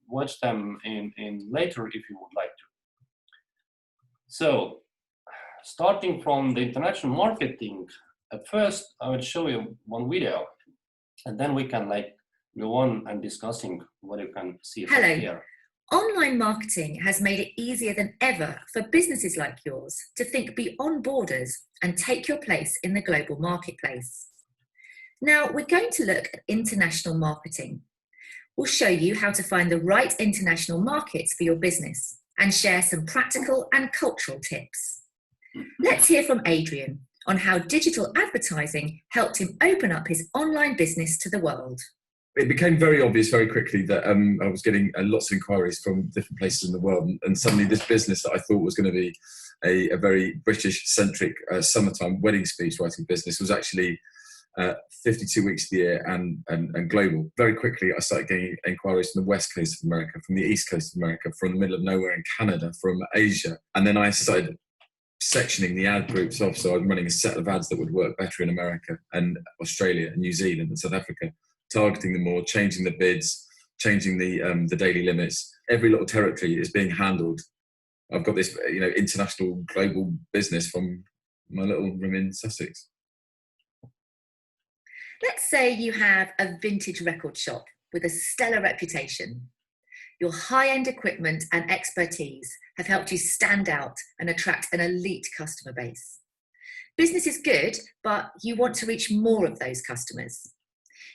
watch them in later if you would like to. So, starting from the international marketing, at first I will show you one video, and then we can go on and discussing what you can see Hello. here. Online marketing has made it easier than ever for businesses like yours to think beyond borders and take your place in the global marketplace. Now we're going to look at international marketing. We'll show you how to find the right international markets for your business and share some practical and cultural tips. Let's hear from Adrian on how digital advertising helped him open up his online business to the world. It became very obvious very quickly that I was getting lots of inquiries from different places in the world, and suddenly this business that I thought was going to be a very British-centric summertime wedding speech writing business was actually 52 weeks of the year and global. Very quickly, I started getting inquiries from the west coast of America, from the east coast of America, from the middle of nowhere in Canada, from Asia, and then I started sectioning the ad groups off. So I'm running a set of ads that would work better in America and Australia and New Zealand and South Africa, targeting them all, changing the bids, changing the daily limits. Every little territory is being handled. I've got this, international global business from my little room in Sussex. Let's say you have a vintage record shop with a stellar reputation. Your high-end equipment and expertise have helped you stand out and attract an elite customer base. Business is good, but you want to reach more of those customers.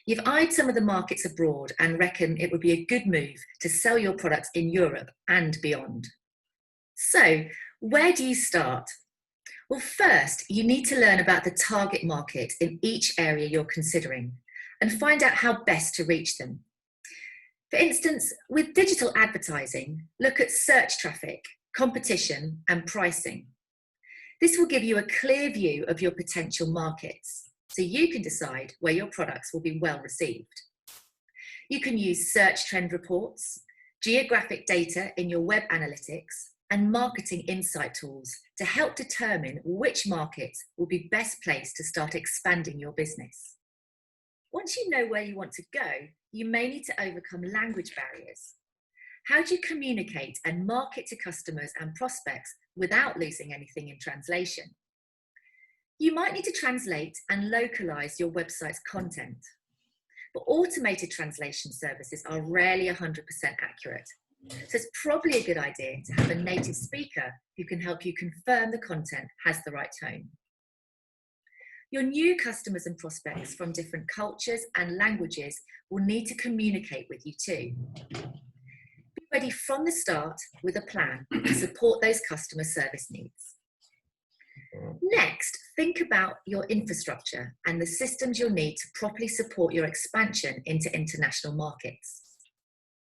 You've eyed some of the markets abroad and reckon it would be a good move to sell your products in Europe and beyond. So, where do you start? Well, first, you need to learn about the target market in each area you're considering and find out how best to reach them. For instance, with digital advertising, look at search traffic, competition, and pricing. This will give you a clear view of your potential markets, so you can decide where your products will be well received. You can use search trend reports, geographic data in your web analytics, and marketing insight tools to help determine which markets will be best placed to start expanding your business. Once you know where you want to go, you may need to overcome language barriers. How do you communicate and market to customers and prospects without losing anything in translation? You might need to translate and localize your website's content, but automated translation services are rarely 100% accurate. So it's probably a good idea to have a native speaker who can help you confirm the content has the right tone. Your new customers and prospects from different cultures and languages will need to communicate with you too. Be ready from the start with a plan to support those customer service needs. Next, think about your infrastructure and the systems you'll need to properly support your expansion into international markets.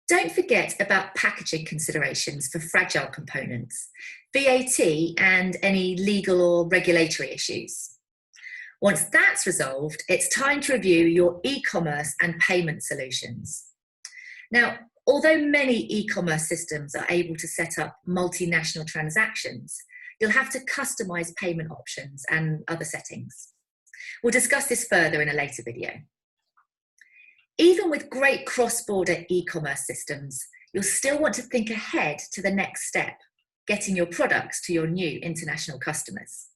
Don't forget about packaging considerations for fragile components, VAT, and any legal or regulatory issues. Once that's resolved, it's time to review your e-commerce and payment solutions. Now, although many e-commerce systems are able to set up multinational transactions, you'll have to customize payment options and other settings. We'll discuss this further in a later video. Even with great cross-border e-commerce systems, you'll still want to think ahead to the next step, getting your products to your new international customers.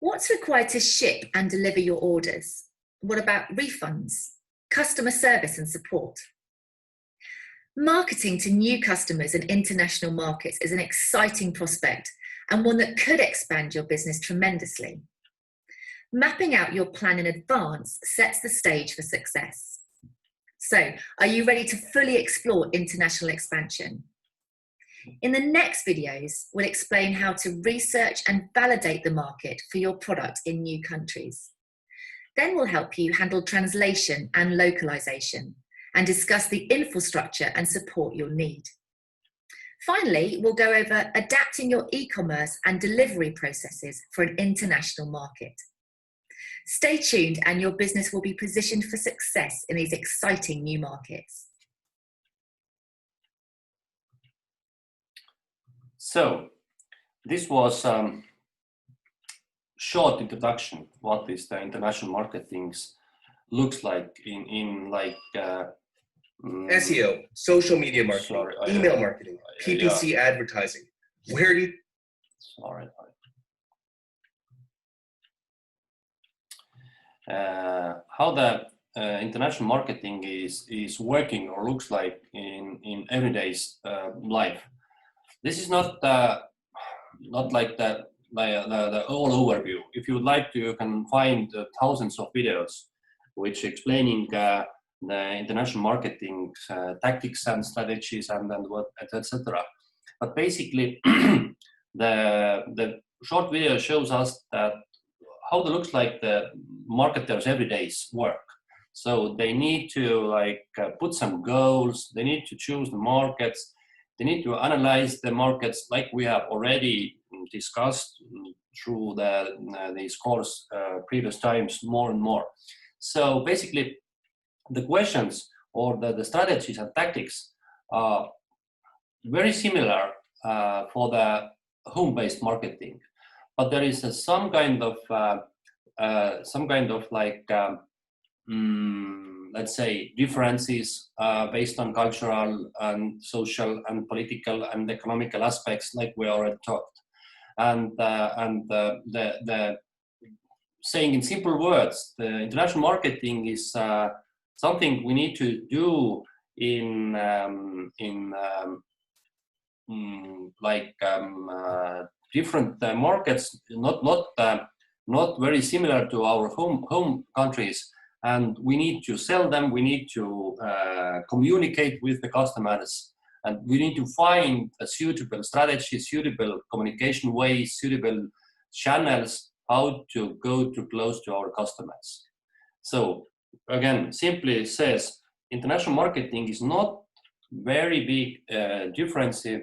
What's required to ship and deliver your orders? What about refunds, customer service and support? Marketing to new customers in international markets is an exciting prospect and one that could expand your business tremendously. Mapping out your plan in advance sets the stage for success. So, are you ready to fully explore international expansion? In the next videos, we'll explain how to research and validate the market for your product in new countries. Then we'll help you handle translation and localization and discuss the infrastructure and support you'll need. Finally, we'll go over adapting your e-commerce and delivery processes for an international market. Stay tuned and your business will be positioned for success in these exciting new markets. So, this was short introduction what is the international marketing looks like in SEO, social media marketing, Sorry, email marketing, yeah. PPC advertising. Where do you... Sorry. How the international marketing is working or looks like in everyday's life. This is not like the all overview. If you would like to, you can find thousands of videos which explaining the international marketing tactics and strategies and what etc. But basically, the short video shows us that how it looks like the marketers' everyday's work. So they need to put some goals. They need to choose the markets. They need to analyze the markets, like we have already discussed through these course previous times more and more. So basically, the questions or the strategies and tactics are very similar for the home-based marketing, but there is some kind of let's say differences based on cultural and social and political and economical aspects, like we already talked. And the saying in simple words, the international marketing is something we need to do in different markets, not very similar to our home countries, and we need to sell them. We need to communicate with the customers, and we need to find a suitable strategy, suitable communication ways, suitable channels how to go too close to our customers. So again, simply says international marketing is not very big difference if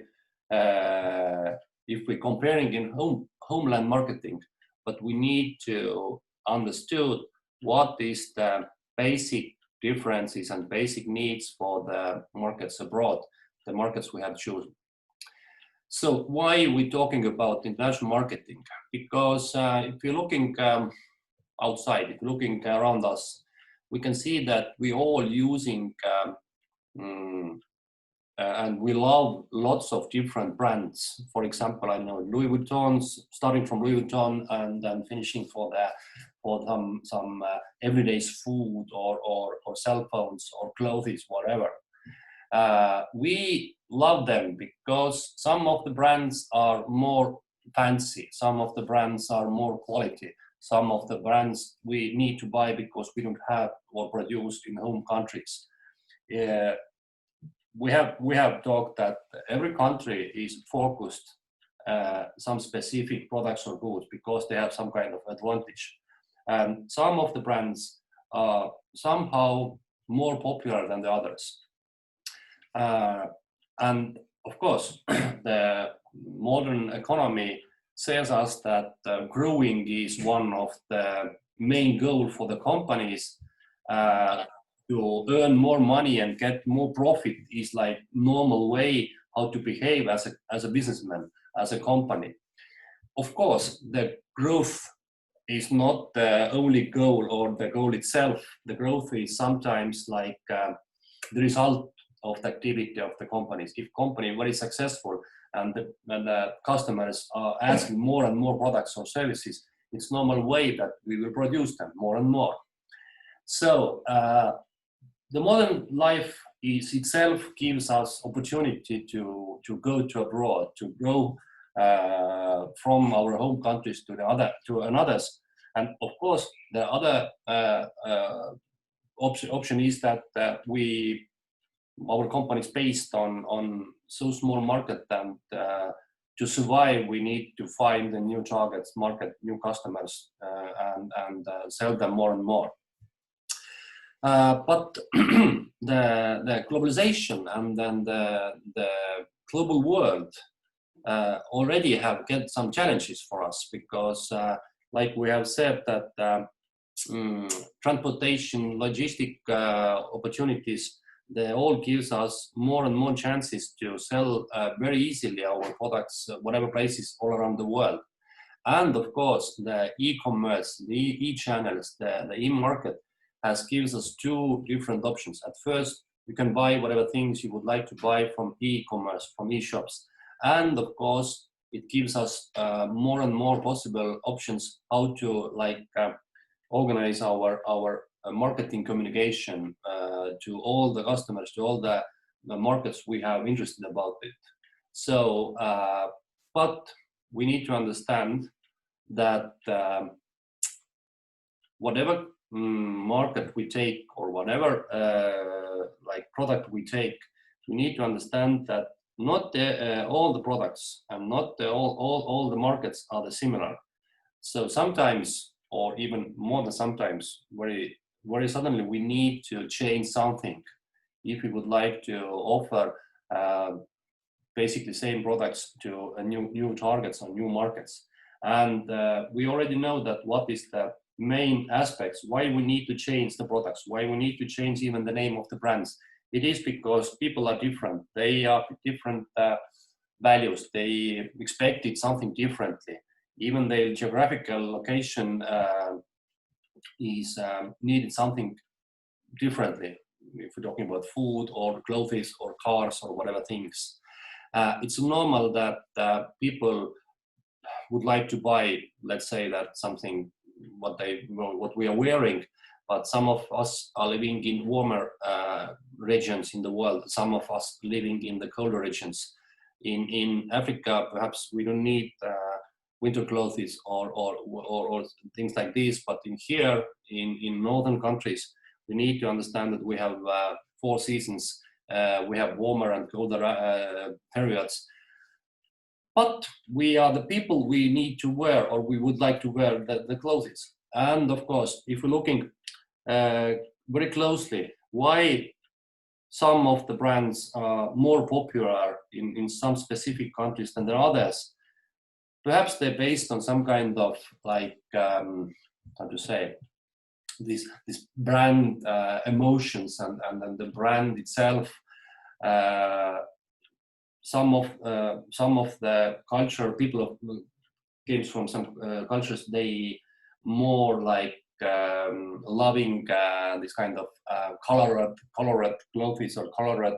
we're comparing in homeland marketing, but we need to understood what is the basic differences and basic needs for the markets abroad, the markets we have chosen. So why are we talking about international marketing? Because if you're looking outside, if you're looking around us, we can see that we're all using and we love lots of different brands. For example, I know Louis Vuitton, starting from Louis Vuitton and then finishing for some everyday food or cell phones or clothes, whatever. We love them because some of the brands are more fancy, some of the brands are more quality, some of the brands we need to buy because we don't have or produce in home countries. We have talked that every country is focused some specific products or goods because they have some kind of advantage. And some of the brands are somehow more popular than the others. And of course, the modern economy says us that growing is one of the main goals for the companies. To earn more money and get more profit is like normal way how to behave as a businessman, as a company. Of course, the growth is not the only goal or the goal itself. The growth is sometimes like the result of the activity of the companies. If company very successful and the customers are asking more and more products or services, it's normal way that we will produce them more and more. So the modern life is itself gives us opportunity to go to abroad, to grow from our home countries to another's. And of course, the other option is that our company is based on so small market, and to survive we need to find the new targets, market new customers, and sell them more and more. But the globalization and then the global world already have get some challenges for us because, like we have said, that transportation, logistic opportunities, they all gives us more and more chances to sell very easily our products, whatever places all around the world. And of course, the e-commerce, the e-channels, the e-market gives us two different options. At first, You can buy whatever things you would like to buy from e-commerce, from e-shops. And of course, it gives us more and more possible options how to organize our marketing communication to all the customers, to all the markets we have interested about it. So, but we need to understand that whatever market we take or whatever product we take, we need to understand that not all the products and not all the markets are the similar. So sometimes, or even more than sometimes, very suddenly we need to change something if we would like to offer basically same products to new targets or new markets. And we already know that what is the main aspects, why we need to change the products, why we need to change even the name of the brands. It is because people are different. They are different values. They expected something differently. Even their geographical location is needed something differently. If we're talking about food or clothes or cars or whatever things, it's normal that people would like to buy, let's say that something what we are wearing, but some of us are living in warmer regions in the world. Some of us living in the colder regions. In Africa, perhaps we don't need winter clothes or things like this, but in northern countries, we need to understand that we have 4 seasons. We have warmer and colder periods. But we are the people we need to wear, or we would like to wear the clothes. And of course, if we're looking very closely, why some of the brands are more popular in some specific countries than the others, perhaps they're based on some kind of how to say, this brand emotions and the brand itself. Some of the culture, people came from some cultures, they more loving this kind of colored clothes or colored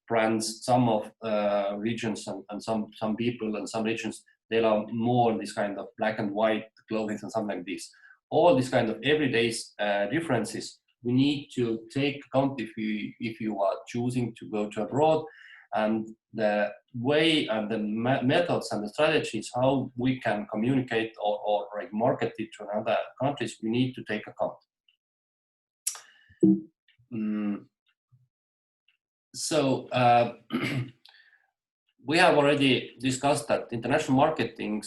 brands. Some of regions and some people and some regions, they love more this kind of black and white clothing and something like this. All these kind of everyday differences we need to take account if you are choosing to go to abroad. And the way and the methods and the strategies how we can communicate or market it to other countries, we need to take account. So we have already discussed that international marketing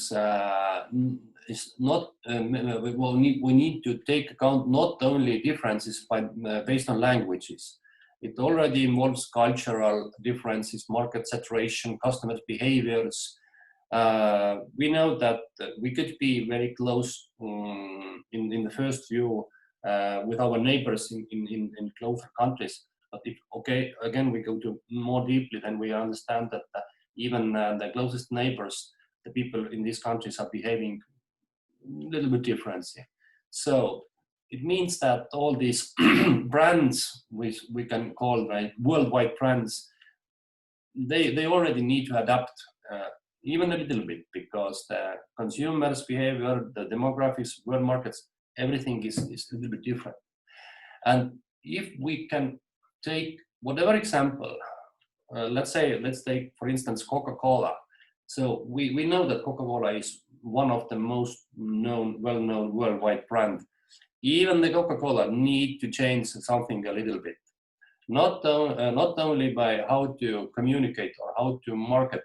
is not. We need to take account not only differences based on languages. It already involves cultural differences, market saturation, customer behaviors. We know that we could be very close in the first view with our neighbors in closer countries. But again, we go to more deeply, then we understand that even the closest neighbors, the people in these countries are behaving a little bit differently. So it means that all these brands, which we can call worldwide brands, they already need to adapt even a little bit, because the consumers' behavior, the demographics, world markets, everything is a little bit different. And if we can take whatever example, let's take for instance Coca-Cola. So we know that Coca-Cola is one of the most well-known worldwide brand. Even the Coca-Cola need to change something a little bit, not only by how to communicate or how to market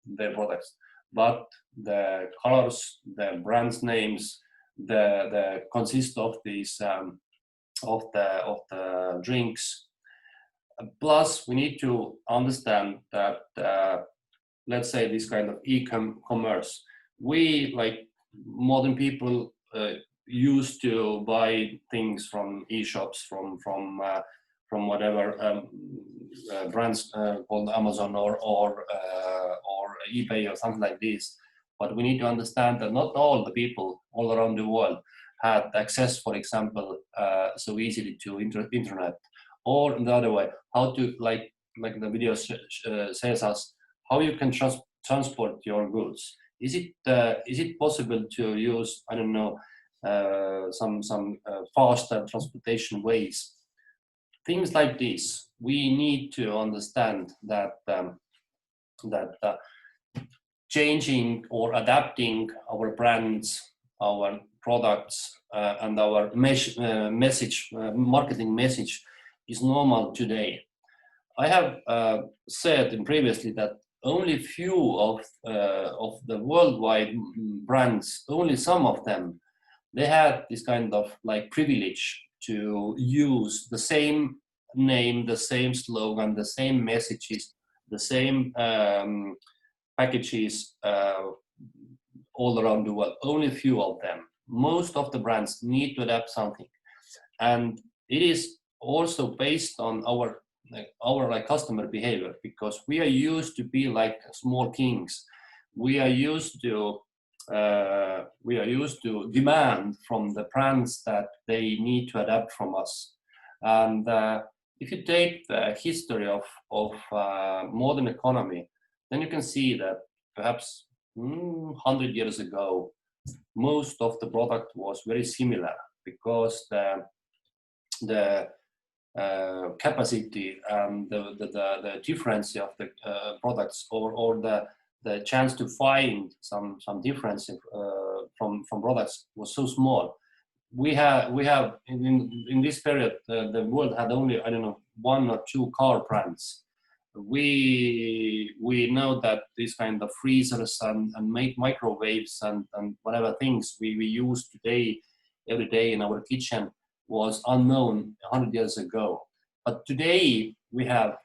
their products, but the colors, the brands names, the consist of these of the drinks. Plus, we need to understand that let's say this kind of e-commerce, we like modern people used to buy things from e-shops, from whatever brands called Amazon or eBay or something like this. But we need to understand that not all the people all around the world had access, for example, so easily to internet, or in the other way, how to like the video says us, how you can transport your goods. Is it possible to use, I don't know, some faster transportation ways? Things like this, we need to understand that changing or adapting our brands, our products, and our marketing message is normal today. I have said previously that only few of the worldwide brands, only some of them, they had this kind of like privilege to use the same name, the same slogan, the same messages, the same packages all around the world. Only a few of them. Most of the brands need to adapt something, and it is also based on our like customer behavior, because we are used to be like small kings. We are used to demand from the brands that they need to adapt from us. And if you take the history of modern economy, then you can see that perhaps 100 years ago, most of the product was very similar, because the capacity and the difference of the products, or the chance to find some difference from products was so small. We have in this period, the world had only, I don't know, 1 or 2 car brands. We know that this kind of freezers and microwaves and whatever things we use today, every day in our kitchen, was unknown 100 years ago. But today we have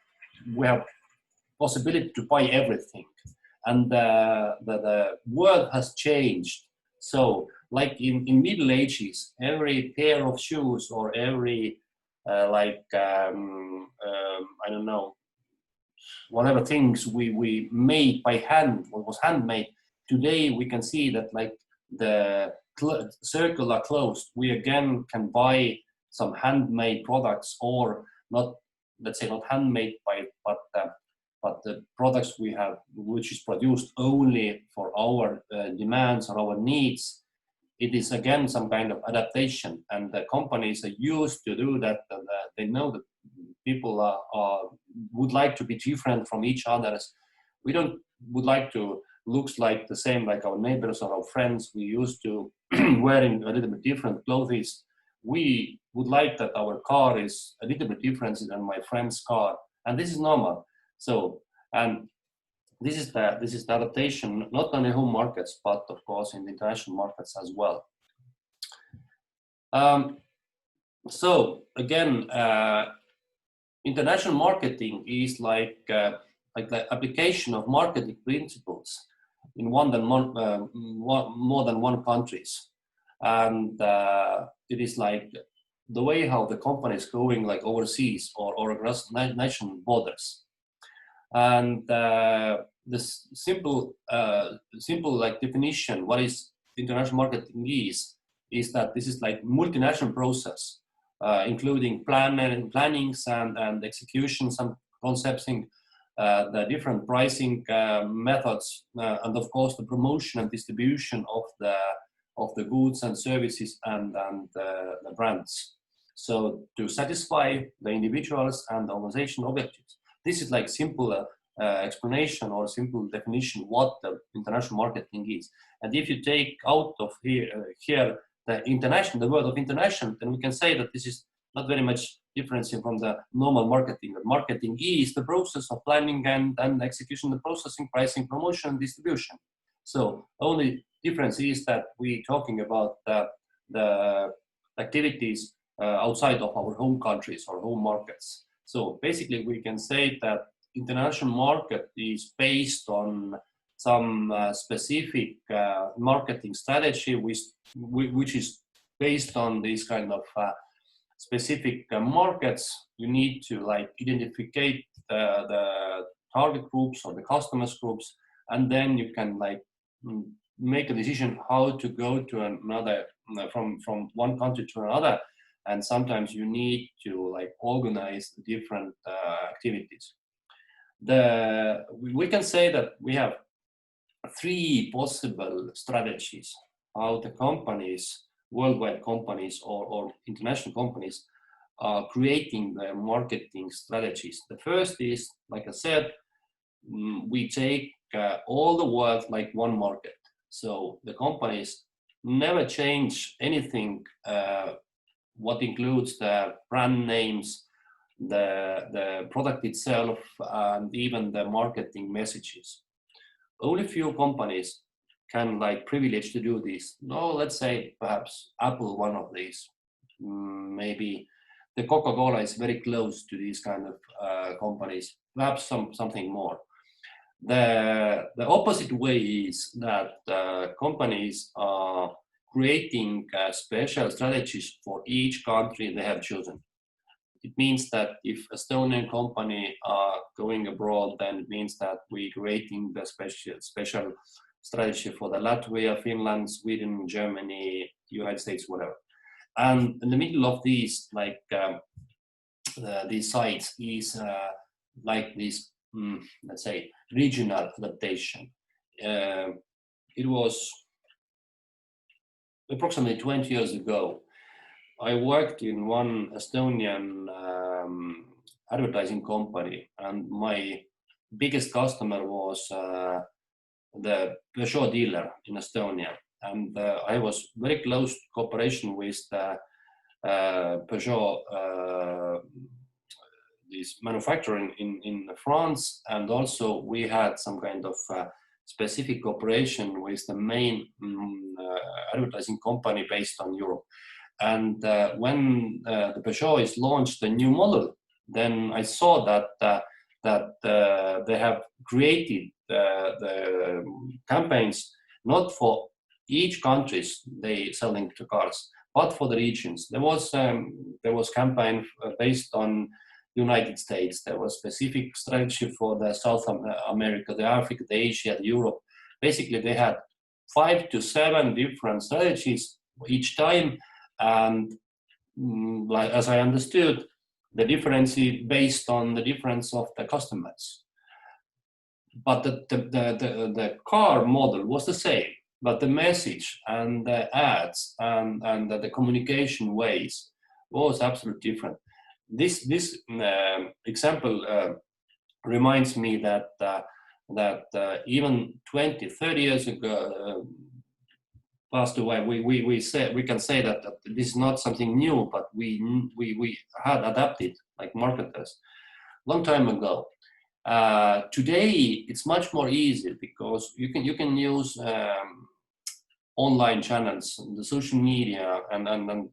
possibility to buy everything, and the world has changed. So like in Middle Ages, every pair of shoes or every I don't know, whatever things we made by hand, what was handmade, today we can see that like the circle are closed. We again can buy some handmade products, or not, let's say not handmade but the products we have, which is produced only for our demands or our needs. It is again some kind of adaptation, and the companies are used to do that. And they know that people would like to be different from each other. We don't would like to looks like the same like our neighbors or our friends. We used to wearing a little bit different clothes. We would like that our car is a little bit different than my friend's car, and this is normal. So, and this is the adaptation, not only home markets, but of course in the international markets as well. So again, international marketing is like the application of marketing principles in more than one countries, and it is like the way how the company is going like overseas or across national borders. And this simple like definition, what is international marketing is that this is like multinational process, including plannings and executions and concepting, the different pricing methods, and of course the promotion and distribution of the goods and services and the brands. So to satisfy the individuals and the organization objectives. This is like simple explanation or simple definition what the international marketing is. And if you take out of here the word of international, then we can say that this is not very much difference from the normal marketing. Marketing is the process of planning and execution, the processing, pricing, promotion, distribution. So only difference is that we're talking about the activities outside of our home countries or home markets. So basically we can say that international market is based on some specific marketing strategy which is based on these kind of specific markets. You need to like identify the target groups or the customers groups, and then you can like make a decision how to go to another from one country to another. and sometimes you need to like organize different activities. We can say that we have 3 possible strategies how the companies, worldwide companies or international companies, are creating their marketing strategies. The first is, like I said, we take all the world like one market. So the companies never change anything, what includes the brand names, the product itself, and even the marketing messages. Only few companies can like privilege to do this. No, let's say perhaps Apple, one of these. Maybe the Coca-Cola is very close to these kind of companies. Perhaps something more. The opposite way is that companies are creating special strategies for each country they have chosen. It means that if Estonian company are going abroad, then it means that we creating the special strategy for the Latvia, Finland, Sweden, Germany, United States, whatever. And in the middle of these, like these sites is like this, let's say, regional adaptation. It was approximately 20 years ago. I worked in one Estonian advertising company, and my biggest customer was the Peugeot dealer in Estonia. And I was very close cooperation with the Peugeot, this manufacturer in France, and also we had some kind of specific cooperation with the main advertising company based on Europe. And when the Peugeot is launched a new model, then I saw that they have created the campaigns not for each countries they selling to cars, but for the regions. There was campaign based on United States. There was specific strategy for the South America, the Africa, the Asia, the Europe. Basically, they had 5 to 7 different strategies each time. And like, as I understood, the difference is based on the difference of the customers. But the car model was the same, but the message and the ads and the communication ways was absolutely different. This example reminds me that even 20, 30 years ago, passed away, we can say that this is not something new, but we had adapted like marketers long time ago. Today it's much more easy because you can use online channels, the social media, and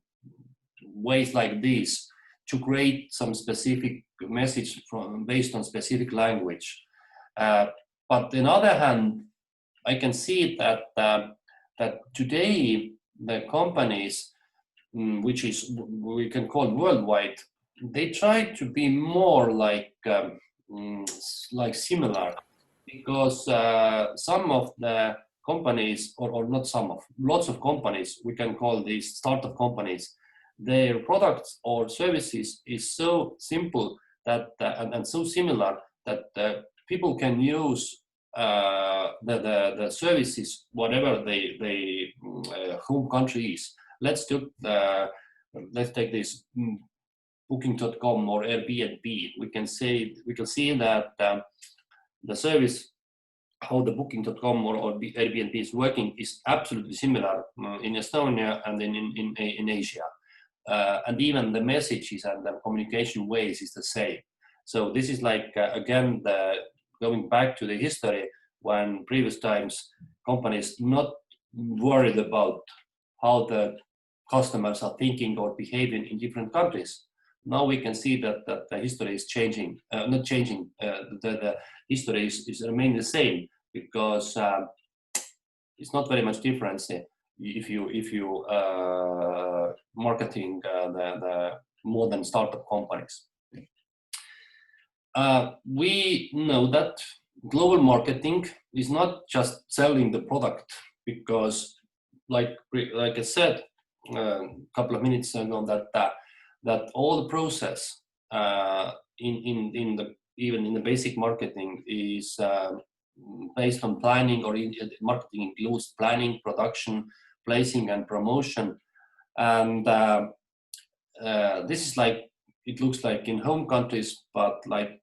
ways like this to create some specific message based on specific language. But on the other hand, I can see that today the companies, which is we can call worldwide, they try to be more like similar, because some of the companies, or not some of, lots of companies, we can call these startup companies, their products or services is so simple that and so similar that people can use the services whatever they home country is. Let's take this Booking.com or Airbnb. We can see that the service, how the Booking.com or Airbnb is working, is absolutely similar in Estonia and in Asia. And even the messages and the communication ways is the same. So this is like again going back to the history, when previous times companies not worried about how the customers are thinking or behaving in different countries. Now we can see that the history is changing, not changing. The history is remain the same, because it's not very much difference if you marketing the modern startup companies. We know that global marketing is not just selling the product, because like I said a couple of minutes ago, that that all the process in the even in the basic marketing is based on planning, or marketing includes planning, production, placing, and promotion. And this is like, it looks like in home countries, but like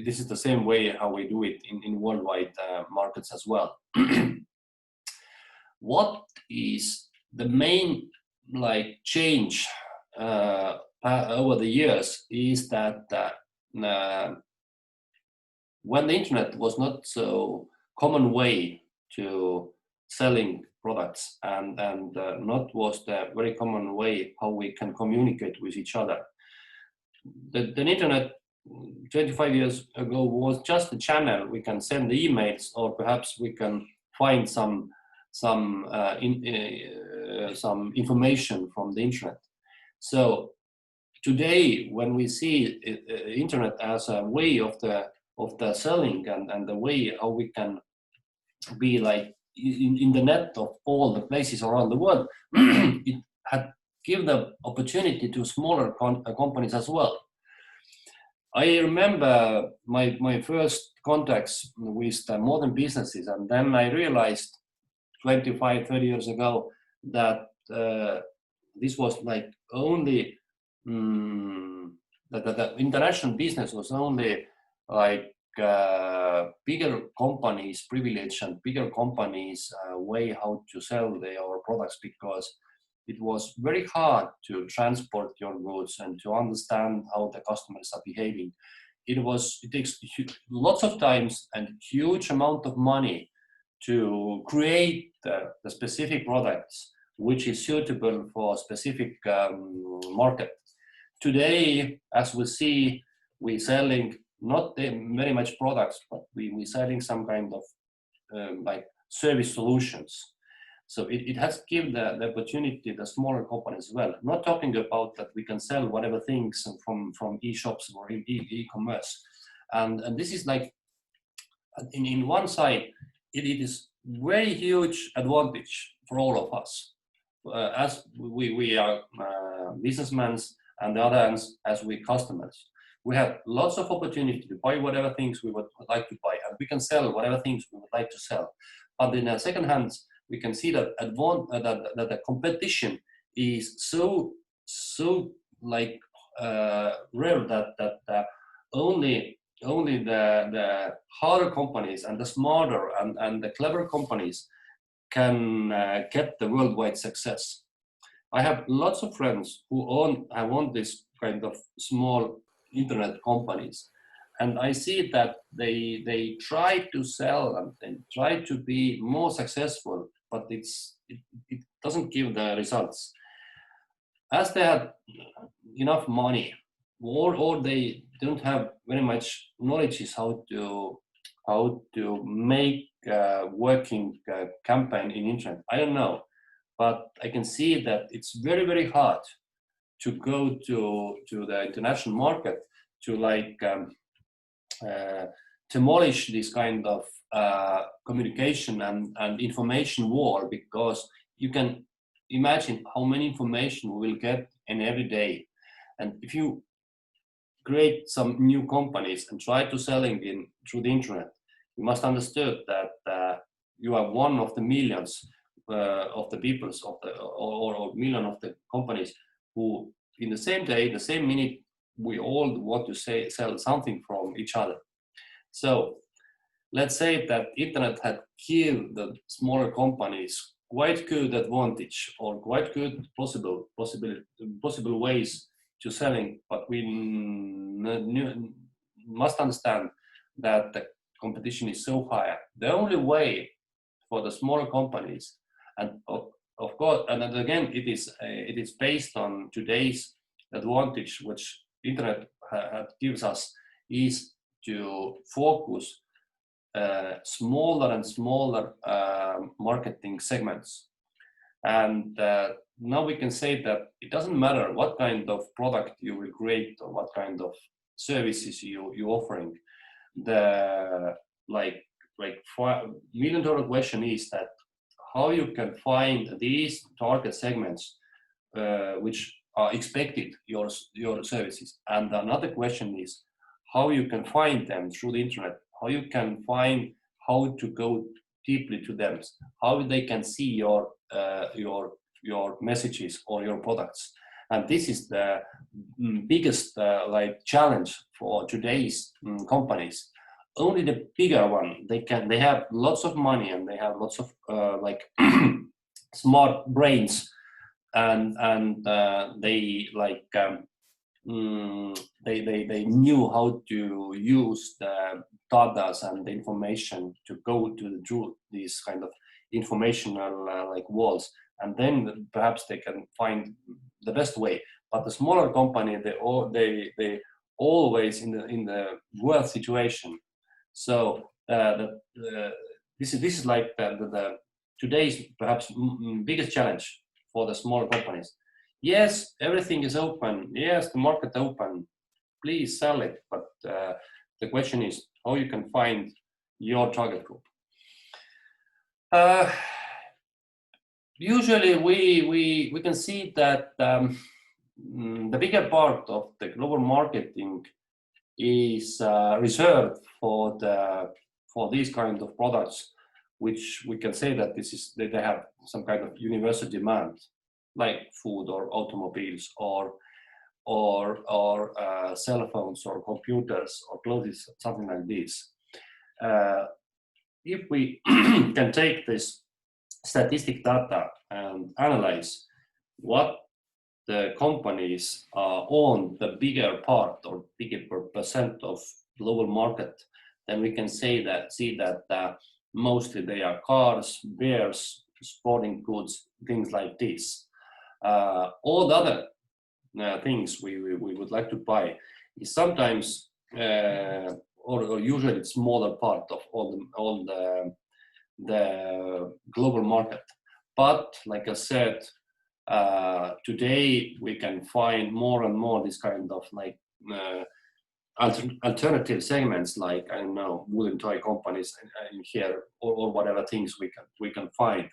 this is the same way how we do it in worldwide markets as well. What is the main like change over the years is that when the internet was not so common way to selling products, and not was the very common way how we can communicate with each other. The internet 25 years ago was just a channel. We can send the emails, or perhaps we can find some information from the internet. So today, when we see internet as a way of the selling, and the way how we can be like in the net of all the places around the world, it had given the opportunity to smaller companies as well. I remember my first contacts with the modern businesses, and then I realized 25, 30 years ago that this was like only that the international business was only like bigger companies' privilege and bigger companies' way how to sell their products, because it was very hard to transport your goods and to understand how the customers are behaving. It takes lots of times and huge amount of money to create the specific products which is suitable for a specific market. Today, as we see, we're selling not very much products, but we're selling some kind of like service solutions. So it has given the opportunity to the smaller companies as well. I'm not talking about that we can sell whatever things from e-shops or e-commerce. And this is like, in one side, it is very huge advantage for all of us. As we are businessmen, and the other hand, as we customers. We have lots of opportunity to buy whatever things we would like to buy, and we can sell whatever things we would like to sell. But in the second hand, we can see that that the competition is so like rare that only the harder companies and the smarter and the clever companies can get the worldwide success. I have lots of friends who own this kind of small internet companies, and I see that they try to sell and try to be more successful, but it doesn't give the results. As they have enough money, or they don't have very much knowledge is how to make a working campaign in internet. I don't know, but I can see that it's very, very hard to go to the international market to like demolish this kind of communication and information war, because you can imagine how many information we will get in every day. And if you create some new companies and try to selling through the internet, you must understand that you are one of the millions of the peoples or million of the companies who in the same day, the same minute, we all want to sell something from each other. So let's say that internet had killed the smaller companies quite good advantage, or quite good possible ways to selling, but we must understand that the competition is so high. The only way for the smaller companies, and of course, and again, it is based on today's advantage, which internet gives us, is to focus smaller and smaller marketing segments. And now we can say that it doesn't matter what kind of product you will create or what kind of services you're offering. The $1 million question is that how you can find these target segments which expected your services. And another question is how you can find them through the internet, how you can find how to go deeply to them, how they can see your messages or your products. And this is the biggest challenge for today's companies. Only the bigger one, they have lots of money and they have lots of smart brains, and they they knew how to use the data and the information to go through these kind of informational walls, and then perhaps they can find the best way. But the smaller company, they always in the worst situation. So this is like the today's perhaps biggest challenge for the smaller companies. Yes, everything is open. Yes, the market open. Please sell it. But the question is how you can find your target group. Usually, we can see that the bigger part of the global marketing is reserved for these kind of products, which we can say that they have some kind of universal demand, like food or automobiles or cell phones or computers or clothes, something like this. If we can take this statistic data and analyze what the companies own the bigger part or bigger percent of global market, then we can see that mostly they are cars, beers, sporting goods, things like this. All the other things we would like to buy is sometimes or usually smaller part of all the global market. But like I said, today we can find more and more this kind of alternative segments, like I don't know, wooden toy companies in here or whatever things we can find.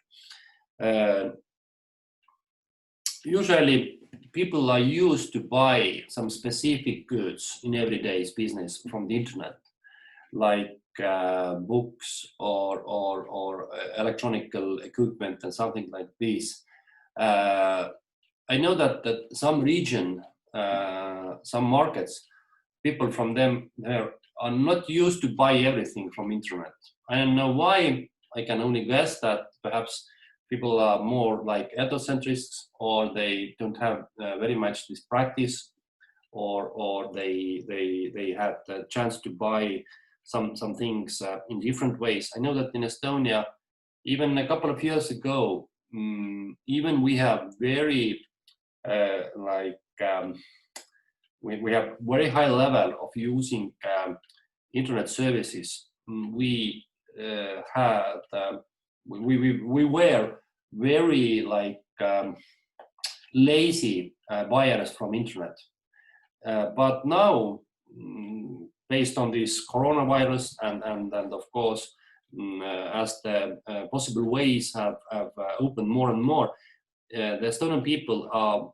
Usually people are used to buy some specific goods in everyday's business from the internet, like books or electronical equipment and something like this. I know that some region, some markets, people from them there are not used to buy everything from internet. I don't know why. I can only guess that perhaps people are more like ethocentrists, or they don't have very much this practice, or they had the chance to buy some things in different ways. I know that in Estonia, even a couple of years ago, even we have very we have very high level of using internet services. We were very lazy buyers from internet, but now based on this coronavirus and of course as the possible ways have opened more and more, the Estonian people are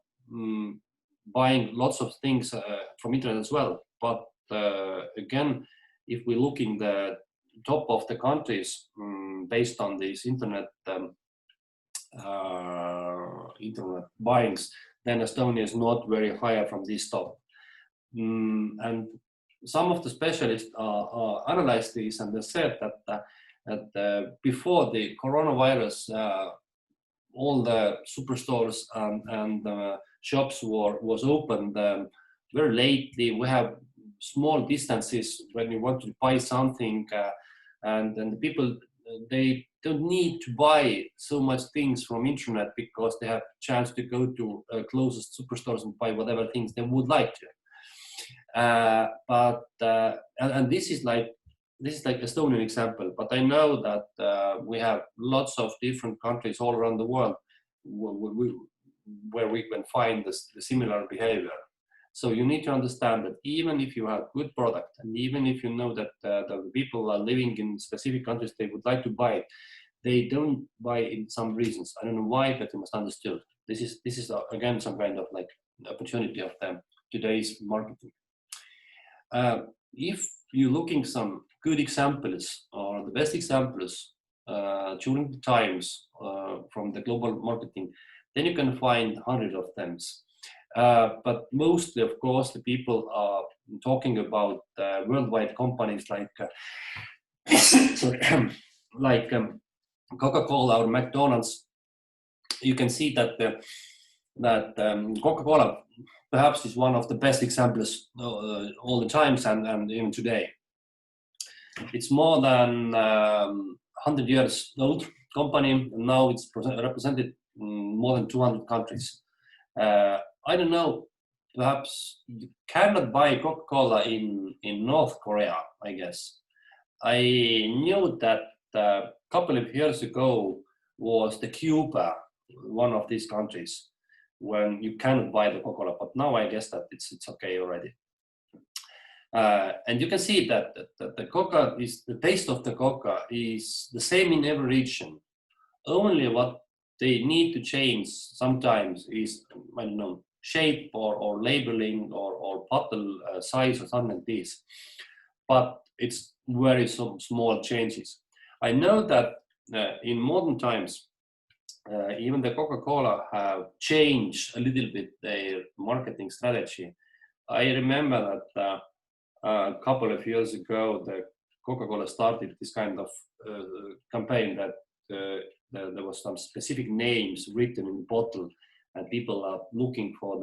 buying lots of things from internet as well. But again, if we look in the top of the countries based on these internet buyings, then Estonia is not very high from this top. And some of the specialists analyzed this, and they said that before the coronavirus, all the superstores and shops was opened very lately. We have small distances when you want to buy something, and the people, they don't need to buy so much things from internet because they have chance to go to closest superstores and buy whatever things they would like to. And this is like Estonian example, but I know that we have lots of different countries all around the world where we can find the similar behavior. So you need to understand that even if you have good product, and even if you know that the people are living in specific countries, they would like to buy it, they don't buy in some reasons. I don't know why, but you must understand. This is again some kind of opportunity of the today's marketing. If you're looking some good examples or the best examples during the times from the global marketing, then you can find hundreds of them. But mostly, of course, the people are talking about worldwide companies like sorry, like Coca-Cola or McDonald's. You can see that Coca-Cola perhaps is one of the best examples all the times and even today. It's more than 100 years old company, and now it's represented in more than 200 countries. I don't know, perhaps you cannot buy Coca-Cola in North Korea, I guess. I knew that a couple of years ago was the Cuba, one of these countries, when you cannot buy the Coca-Cola, but now I guess that it's okay already. And you can see that the Coca is, the taste of the Coca is the same in every region. Only what they need to change sometimes is, I don't know, shape or labeling or bottle size or something like this. But it's very small changes. I know that in modern times, even the Coca-Cola have changed a little bit their marketing strategy. I remember that a couple of years ago, the Coca-Cola started this kind of campaign that there was some specific names written in the bottle, and people are looking for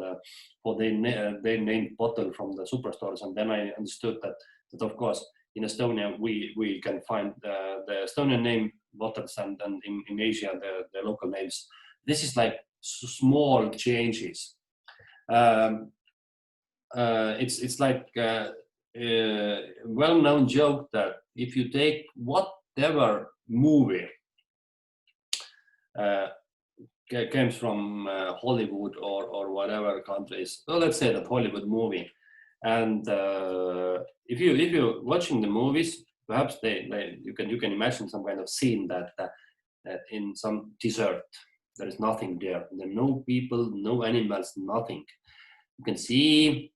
their named bottle from the superstores. And then I understood that of course in Estonia we can find the Estonian name bottles, and in Asia the local names. This is like small changes. It's like well-known joke that if you take whatever movie comes from Hollywood or whatever countries, well, let's say that Hollywood movie, and if you're watching the movies, perhaps you can imagine some kind of scene that in some desert there is nothing there. There are no people, no animals, nothing. You can see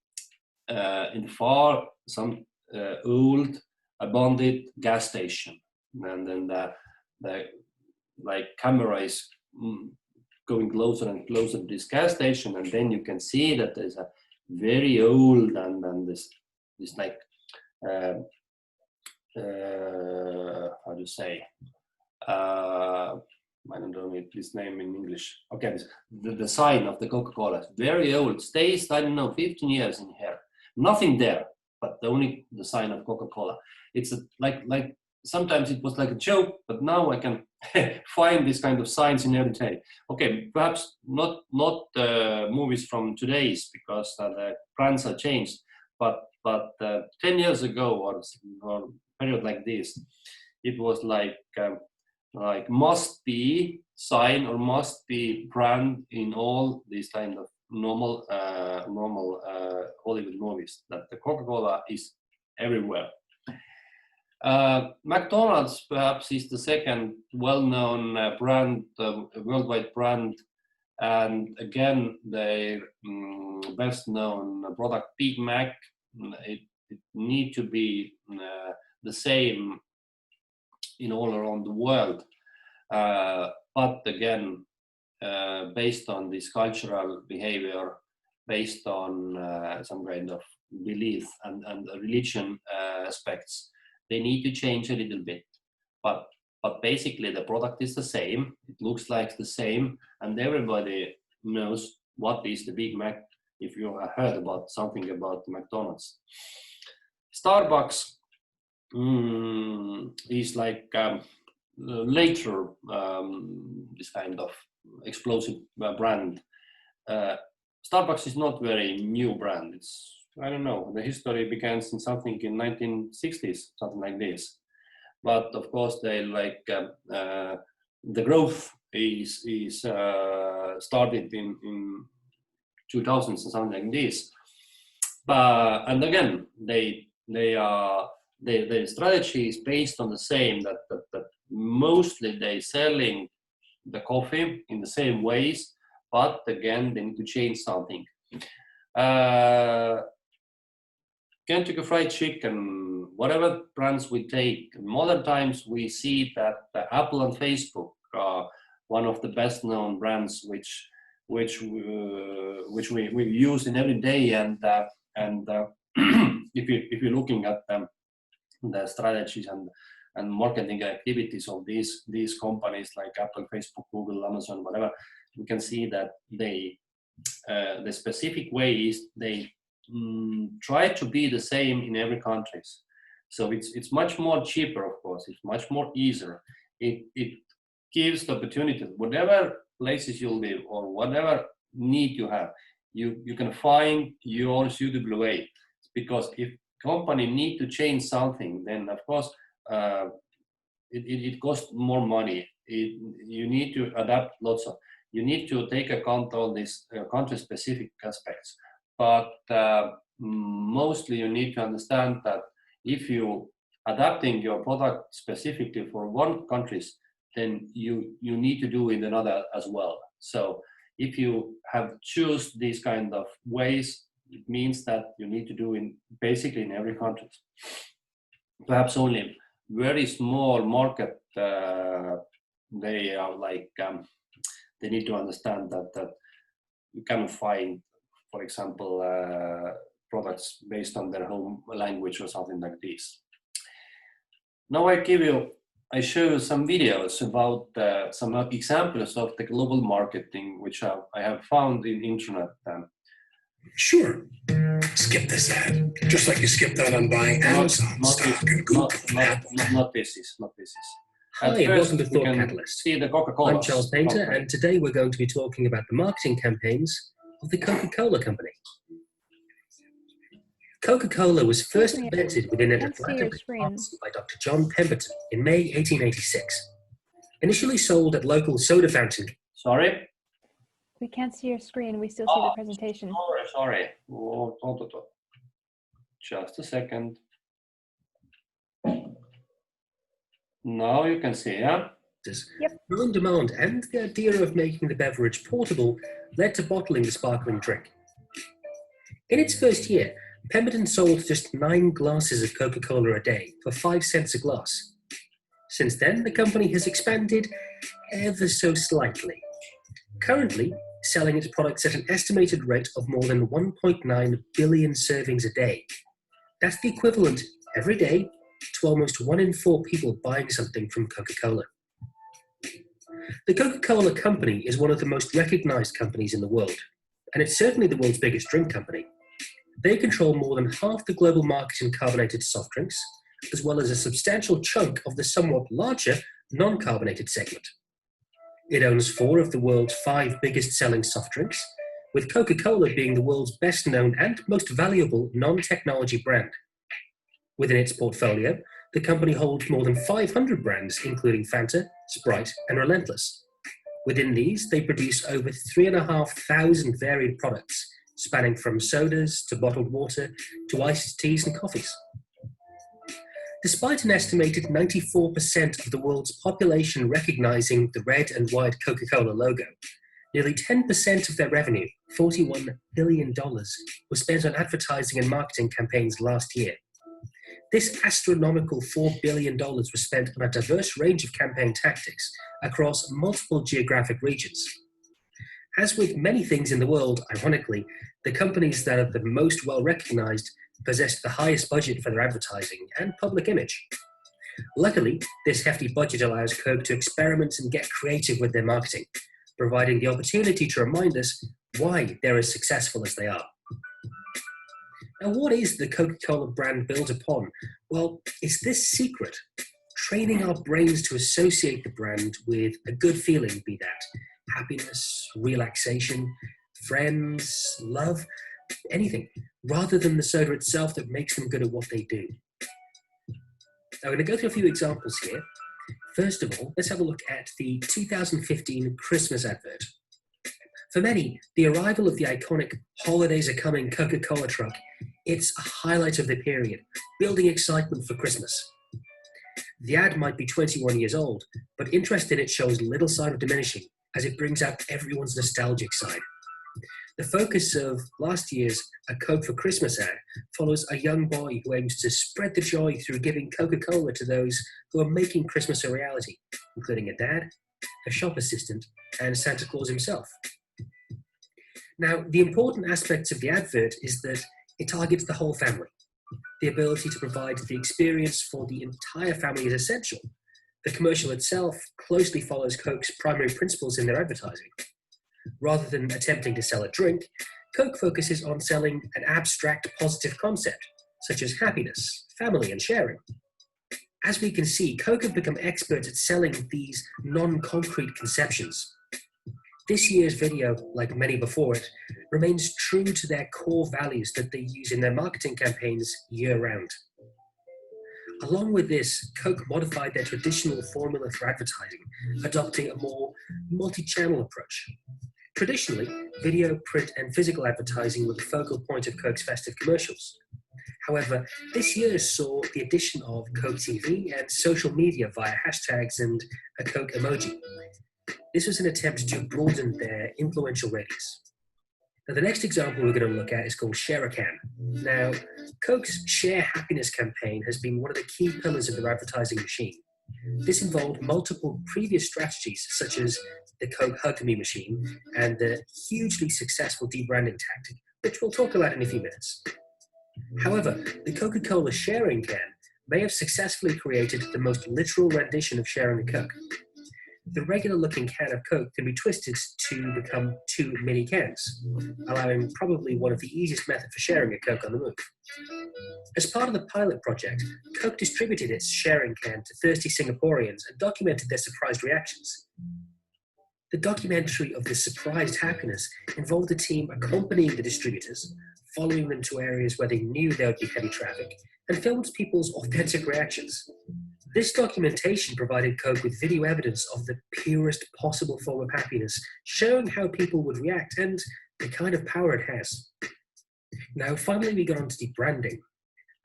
in the far some old abandoned gas station, and then the camera is going closer and closer to this gas station, and then you can see that there's a very old and this like how do you say, I don't know this name in English. Okay, the sign of the Coca-Cola, very old, stays, I don't know, 15 years in here. Nothing there, but only the sign of Coca-Cola. It's like sometimes it was like a joke, but now I can find this kind of signs in every day. Okay, perhaps not movies from today's, because the brands are changed, but 10 years ago or period like this, it was like must be sign or must be brand in all these kind of normal Hollywood movies, that the Coca-Cola is everywhere. McDonald's perhaps is the second well-known brand, worldwide brand, and again their best-known product, Big Mac, it need to be the same in all around the world, but again based on this cultural behavior, based on some kind of belief and religion aspects, they need to change a little bit, but basically the product is the same, it looks like the same, and everybody knows what is the Big Mac if you have heard about something about McDonald's. Starbucks is like later this kind of explosive brand. Starbucks is not very new brand. It's, I don't know, the history begins in something in 1960s, something like this. But of course, they like the growth is started in 2000s and something like this. But and again, their strategy is based on the same, that mostly they selling the coffee in the same ways, but again they need to change something. Kentucky Fried Chicken, whatever brands we take, modern times we see that Apple and Facebook are one of the best known brands which we use in every day, and if you're looking at the strategies and marketing activities of these companies like Apple, Facebook, Google, Amazon, whatever, you can see that they the specific way is they try to be the same in every country. So it's much more cheaper, of course. It's much more easier. It gives the opportunity, whatever places you live or whatever need you have, you can find your suitable way. Because if company need to change something, then of course it costs more money. You need to adapt lots of. You need to take account all these country-specific aspects. But mostly you need to understand that if you adapting your product specifically for one countries, then you need to do it in another as well. So if you have choose these kind of ways, it means that you need to do in basically in every country. Perhaps only very small market, they are like, they need to understand that you cannot find, for example, products based on their home language or something like this. Now I show you some videos about some examples of the global marketing which I have found in internet. Sure. Skip this ad. Just like you skipped out on buying Amazon stock and Google and Apple. Not this is. Hi, and welcome to Thought can Catalyst. see the Coca-Cola. I'm Charles Painter, and today we're going to be talking about the marketing campaigns of the Coca-Cola Company. Coca-Cola was first invented within an Atlanta pharmacy by Dr. John Pemberton in May 1886. Initially sold at local soda fountain. Sorry? We can't see your screen. We still see the presentation. Sorry. Oh. Just a second. Now you can see, yeah? Yep. Growing demand and the idea of making the beverage portable led to bottling the sparkling drink. In its first year, Pemberton sold just 9 glasses of Coca-Cola a day for 5 cents a glass. Since then, the company has expanded ever so slightly, currently selling its products at an estimated rate of more than 1.9 billion servings a day. That's the equivalent every day to almost 1 in 4 people buying something from Coca-Cola. The Coca-Cola Company is one of the most recognized companies in the world, and it's certainly the world's biggest drink company. They control more than half the global market in carbonated soft drinks, as well as a substantial chunk of the somewhat larger non-carbonated segment. It owns 4 of the world's 5 biggest selling soft drinks, with Coca-Cola being the world's best known and most valuable non-technology brand. Within its portfolio, the company holds more than 500 brands, including Fanta, Sprite, and Relentless. Within these, they produce over 3,500 varied products, spanning from sodas to bottled water to iced teas and coffees. Despite an estimated 94% of the world's population recognizing the red and white Coca-Cola logo, nearly 10% of their revenue, $41 billion, was spent on advertising and marketing campaigns last year. This astronomical $4 billion was spent on a diverse range of campaign tactics across multiple geographic regions. As with many things in the world, ironically, the companies that are the most well-recognized possess the highest budget for their advertising and public image. Luckily, this hefty budget allows Coke to experiment and get creative with their marketing, providing the opportunity to remind us why they're as successful as they are. Now, what is the Coca-Cola brand built upon? Well, it's this secret, training our brains to associate the brand with a good feeling, be that happiness, relaxation, friends, love, anything, rather than the soda itself that makes them good at what they do. Now, I'm going to go through a few examples here. First of all, let's have a look at the 2015 Christmas advert. For many, the arrival of the iconic "Holidays Are Coming" Coca-Cola truck, it's a highlight of the period, building excitement for Christmas. The ad might be 21 years old, but interest in it shows little sign of diminishing as it brings out everyone's nostalgic side. The focus of last year's A Coke for Christmas ad follows a young boy who aims to spread the joy through giving Coca-Cola to those who are making Christmas a reality, including a dad, a shop assistant, and Santa Claus himself. Now, the important aspects of the advert is that it targets the whole family. The ability to provide the experience for the entire family is essential. The commercial itself closely follows Coke's primary principles in their advertising. Rather than attempting to sell a drink, Coke focuses on selling an abstract positive concept, such as happiness, family, and sharing. As we can see, Coke have become experts at selling these non-concrete conceptions. This year's video, like many before it, remains true to their core values that they use in their marketing campaigns year-round. Along with this, Coke modified their traditional formula for advertising, adopting a more multi-channel approach. Traditionally, video, print, and physical advertising were the focal point of Coke's festive commercials. However, this year saw the addition of Coke TV and social media via hashtags and a Coke emoji. This was an attempt to broaden their influential radius. Now, the next example we're going to look at is called Share a Can. Now, Coke's Share Happiness campaign has been one of the key pillars of their advertising machine. This involved multiple previous strategies, such as the Coke Hug Me machine and the hugely successful debranding tactic, which we'll talk about in a few minutes. However, the Coca-Cola Sharing Can may have successfully created the most literal rendition of sharing a Coke. The regular-looking can of Coke can be twisted to become 2 mini cans, allowing probably one of the easiest methods for sharing a Coke on the move. As part of the pilot project, Coke distributed its sharing can to thirsty Singaporeans and documented their surprised reactions. The documentary of this surprised happiness involved the team accompanying the distributors, following them to areas where they knew there would be heavy traffic, and filmed people's authentic reactions. This documentation provided Coke with video evidence of the purest possible form of happiness, showing how people would react and the kind of power it has. Now, finally, we got on to debranding.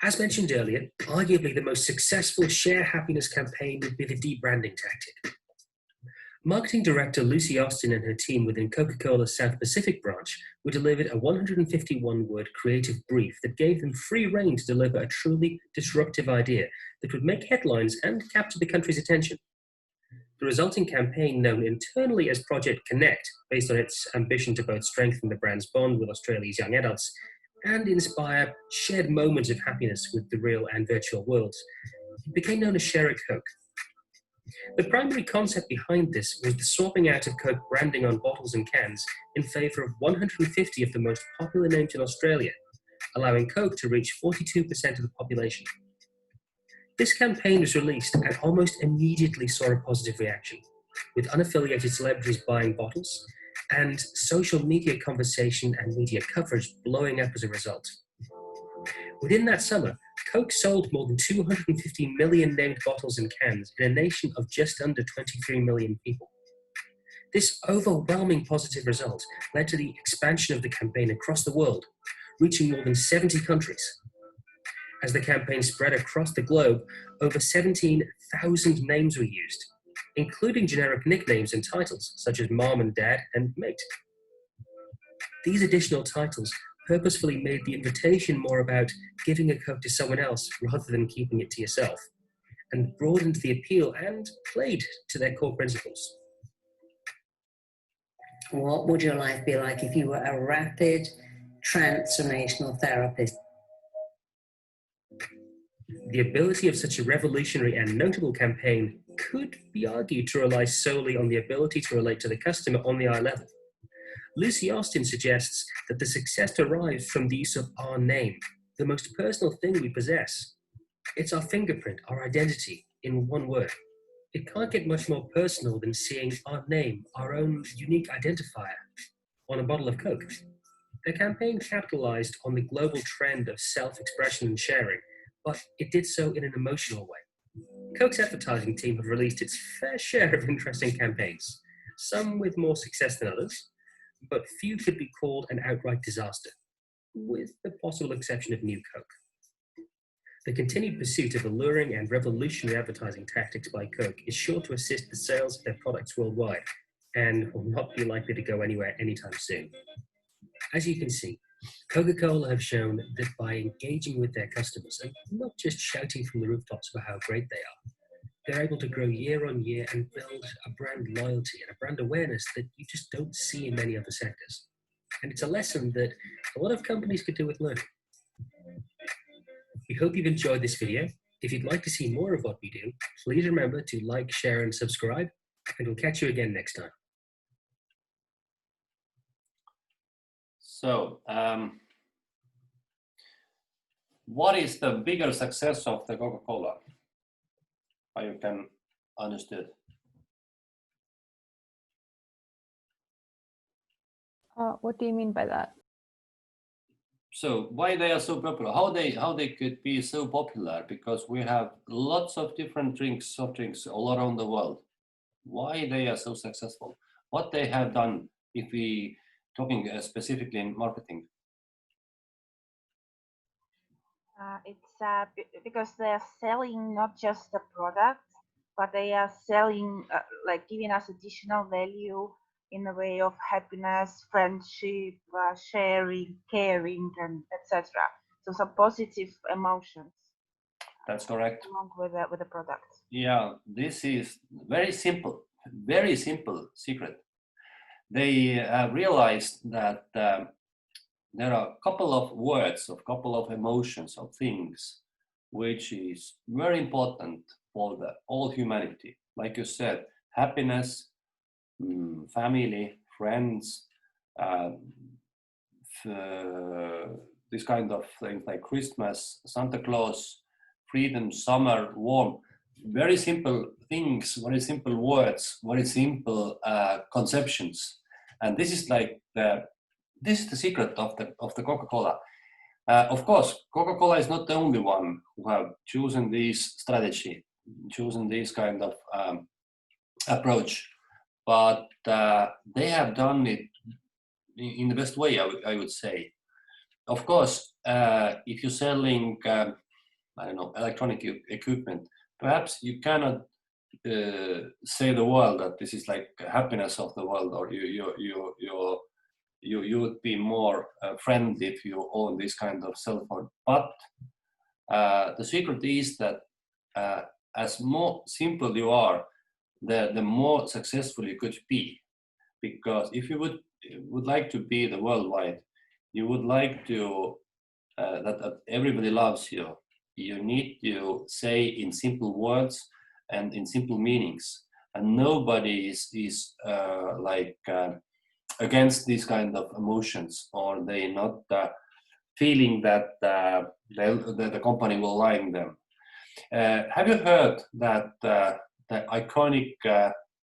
As mentioned earlier, arguably the most successful Share Happiness campaign would be the debranding tactic. Marketing director Lucy Austin and her team within Coca-Cola's South Pacific branch were delivered a 151-word creative brief that gave them free rein to deliver a truly disruptive idea that would make headlines and capture the country's attention. The resulting campaign, known internally as Project Connect, based on its ambition to both strengthen the brand's bond with Australia's young adults and inspire shared moments of happiness with the real and virtual worlds, became known as Share a Coke. The primary concept behind this was the swapping out of Coke branding on bottles and cans in favour of 150 of the most popular names in Australia, allowing Coke to reach 42% of the population. This campaign was released and almost immediately saw a positive reaction, with unaffiliated celebrities buying bottles and social media conversation and media coverage blowing up as a result. Within that summer, Coke sold more than 250 million named bottles and cans in a nation of just under 23 million people. This overwhelming positive result led to the expansion of the campaign across the world, reaching more than 70 countries. As the campaign spread across the globe, over 17,000 names were used, including generic nicknames and titles such as Mom and Dad and Mate. These additional titles purposefully made the invitation more about giving a Coke to someone else rather than keeping it to yourself, and broadened the appeal and played to their core principles. What would your life be like if you were a rapid transformational therapist? The ability of such a revolutionary and notable campaign could be argued to rely solely on the ability to relate to the customer on the eye level. Lucy Austin suggests that the success derives from the use of our name, the most personal thing we possess. It's our fingerprint, our identity, in one word. It can't get much more personal than seeing our name, our own unique identifier, on a bottle of Coke. The campaign capitalized on the global trend of self-expression and sharing, but it did so in an emotional way. Coke's advertising team have released its fair share of interesting campaigns, some with more success than others, but few could be called an outright disaster, with the possible exception of New Coke. The continued pursuit of alluring and revolutionary advertising tactics by Coke is sure to assist the sales of their products worldwide, and will not be likely to go anywhere anytime soon. As you can see, Coca-Cola have shown that by engaging with their customers and not just shouting from the rooftops about how great they are, they're able to grow year on year and build a brand loyalty and a brand awareness that you just don't see in many other sectors. And it's a lesson that a lot of companies could do with learning. We hope you've enjoyed this video. If you'd like to see more of what we do, please remember to like, share, and subscribe, and we'll catch you again next time. So, what is the bigger success of the Coca-Cola? How you can understand? What do you mean by that? So why they are so popular? How they could be so popular? Because we have lots of different drinks, soft drinks all around the world. Why they are so successful? What they have done? If we talking specifically in marketing. It's because they are selling not just the product, but they are selling like giving us additional value in the way of happiness, friendship, sharing, caring, and etc. So some positive emotions. That's correct. Along with the product. Yeah, this is very simple secret. They realized that there are a couple of words, a couple of emotions, of things, which is very important for all humanity. Like you said, happiness, family, friends, this kind of things like Christmas, Santa Claus, freedom, summer, warm. Very simple things, very simple words, very simple conceptions, and this is like this is the secret of the Coca-Cola. Of course, Coca-Cola is not the only one who have chosen this strategy, chosen this kind of approach, but they have done it in the best way, I would say. Of course, if you're selling, I don't know, electronic equipment, perhaps you cannot say the world that this is like happiness of the world, or you would be more friendly if you own this kind of cell phone. But the secret is that as more simple you are, the more successful you could be. Because if you would like to be the worldwide, you would like to that everybody loves you. You need to say in simple words and in simple meanings, and nobody is against these kind of emotions, or they not feeling that the company will lie them. Have you heard that the iconic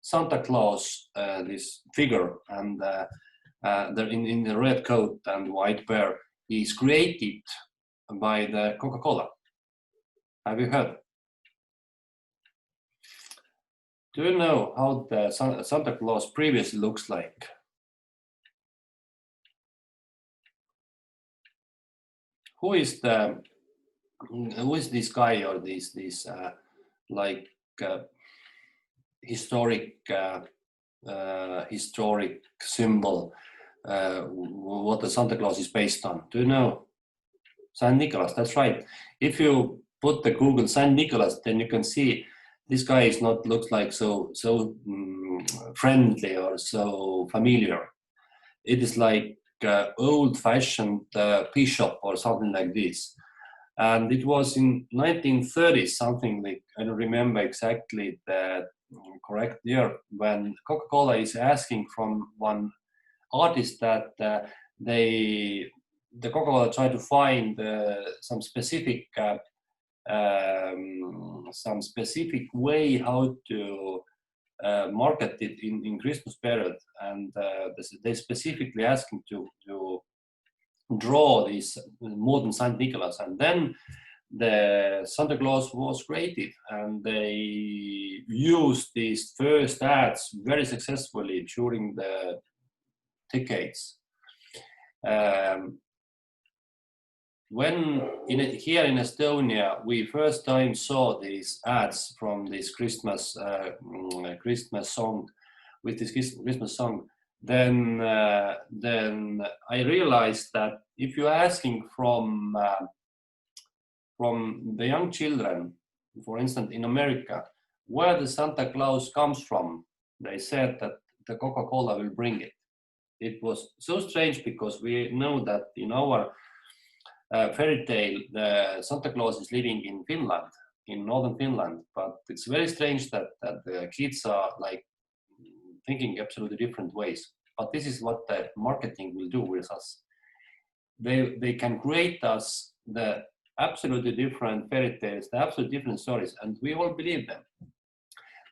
Santa Claus, this figure, and in the red coat and white bear, is created by the Coca-Cola? Have you heard? Do you know how the Santa Claus previously looks like? Who is this guy, or this historic symbol? What the Santa Claus is based on? Do you know? Saint Nicholas. That's right. If you put the Google Saint Nicholas, then you can see this guy is not looks like so friendly or so familiar. It is like old-fashioned bishop or something like this. And it was in 1930 something, like I don't remember exactly the correct year, when Coca-Cola is asking from one artist that the Coca-Cola try to find some specific way how to market it in Christmas period, and they specifically asking to draw this modern Saint Nicholas, and then the Santa Claus was created, and they used these first ads very successfully during the decades. When here in Estonia, we first time saw these ads from this Christmas song, with this Christmas song, then I realized that if you're asking from the young children, for instance, in America, where the Santa Claus comes from, they said that the Coca-Cola will bring it. It was so strange because we know that in our fairy tale, Santa Claus is living in Finland, in northern Finland, but it's very strange that the kids are like thinking absolutely different ways. But this is what the marketing will do with us. They can create us the absolutely different fairy tales, the absolutely different stories, and we all believe them.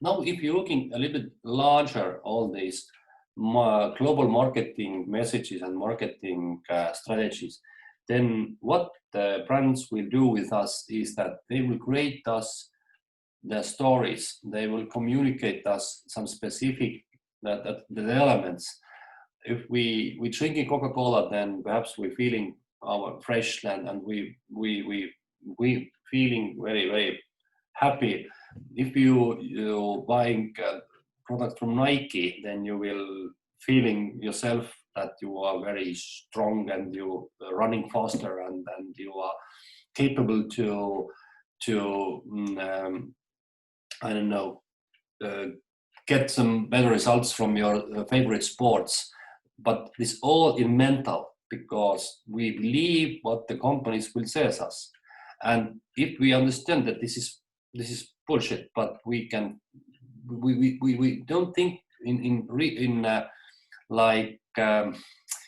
Now, if you're looking a little bit larger, all these global marketing messages and marketing strategies, then what the brands will do with us is that they will create us the stories. They will communicate us some specific the elements. If we drinking Coca-Cola, then perhaps we're feeling our fresh and we feeling very, very happy. If you buying a product from Nike, then you will feeling yourself that you are very strong and you are running faster and you are capable to I don't know, get some better results from your favorite sports. But it's all in mental, because we believe what the companies will say us. And if we understand that this is bullshit, but we don't think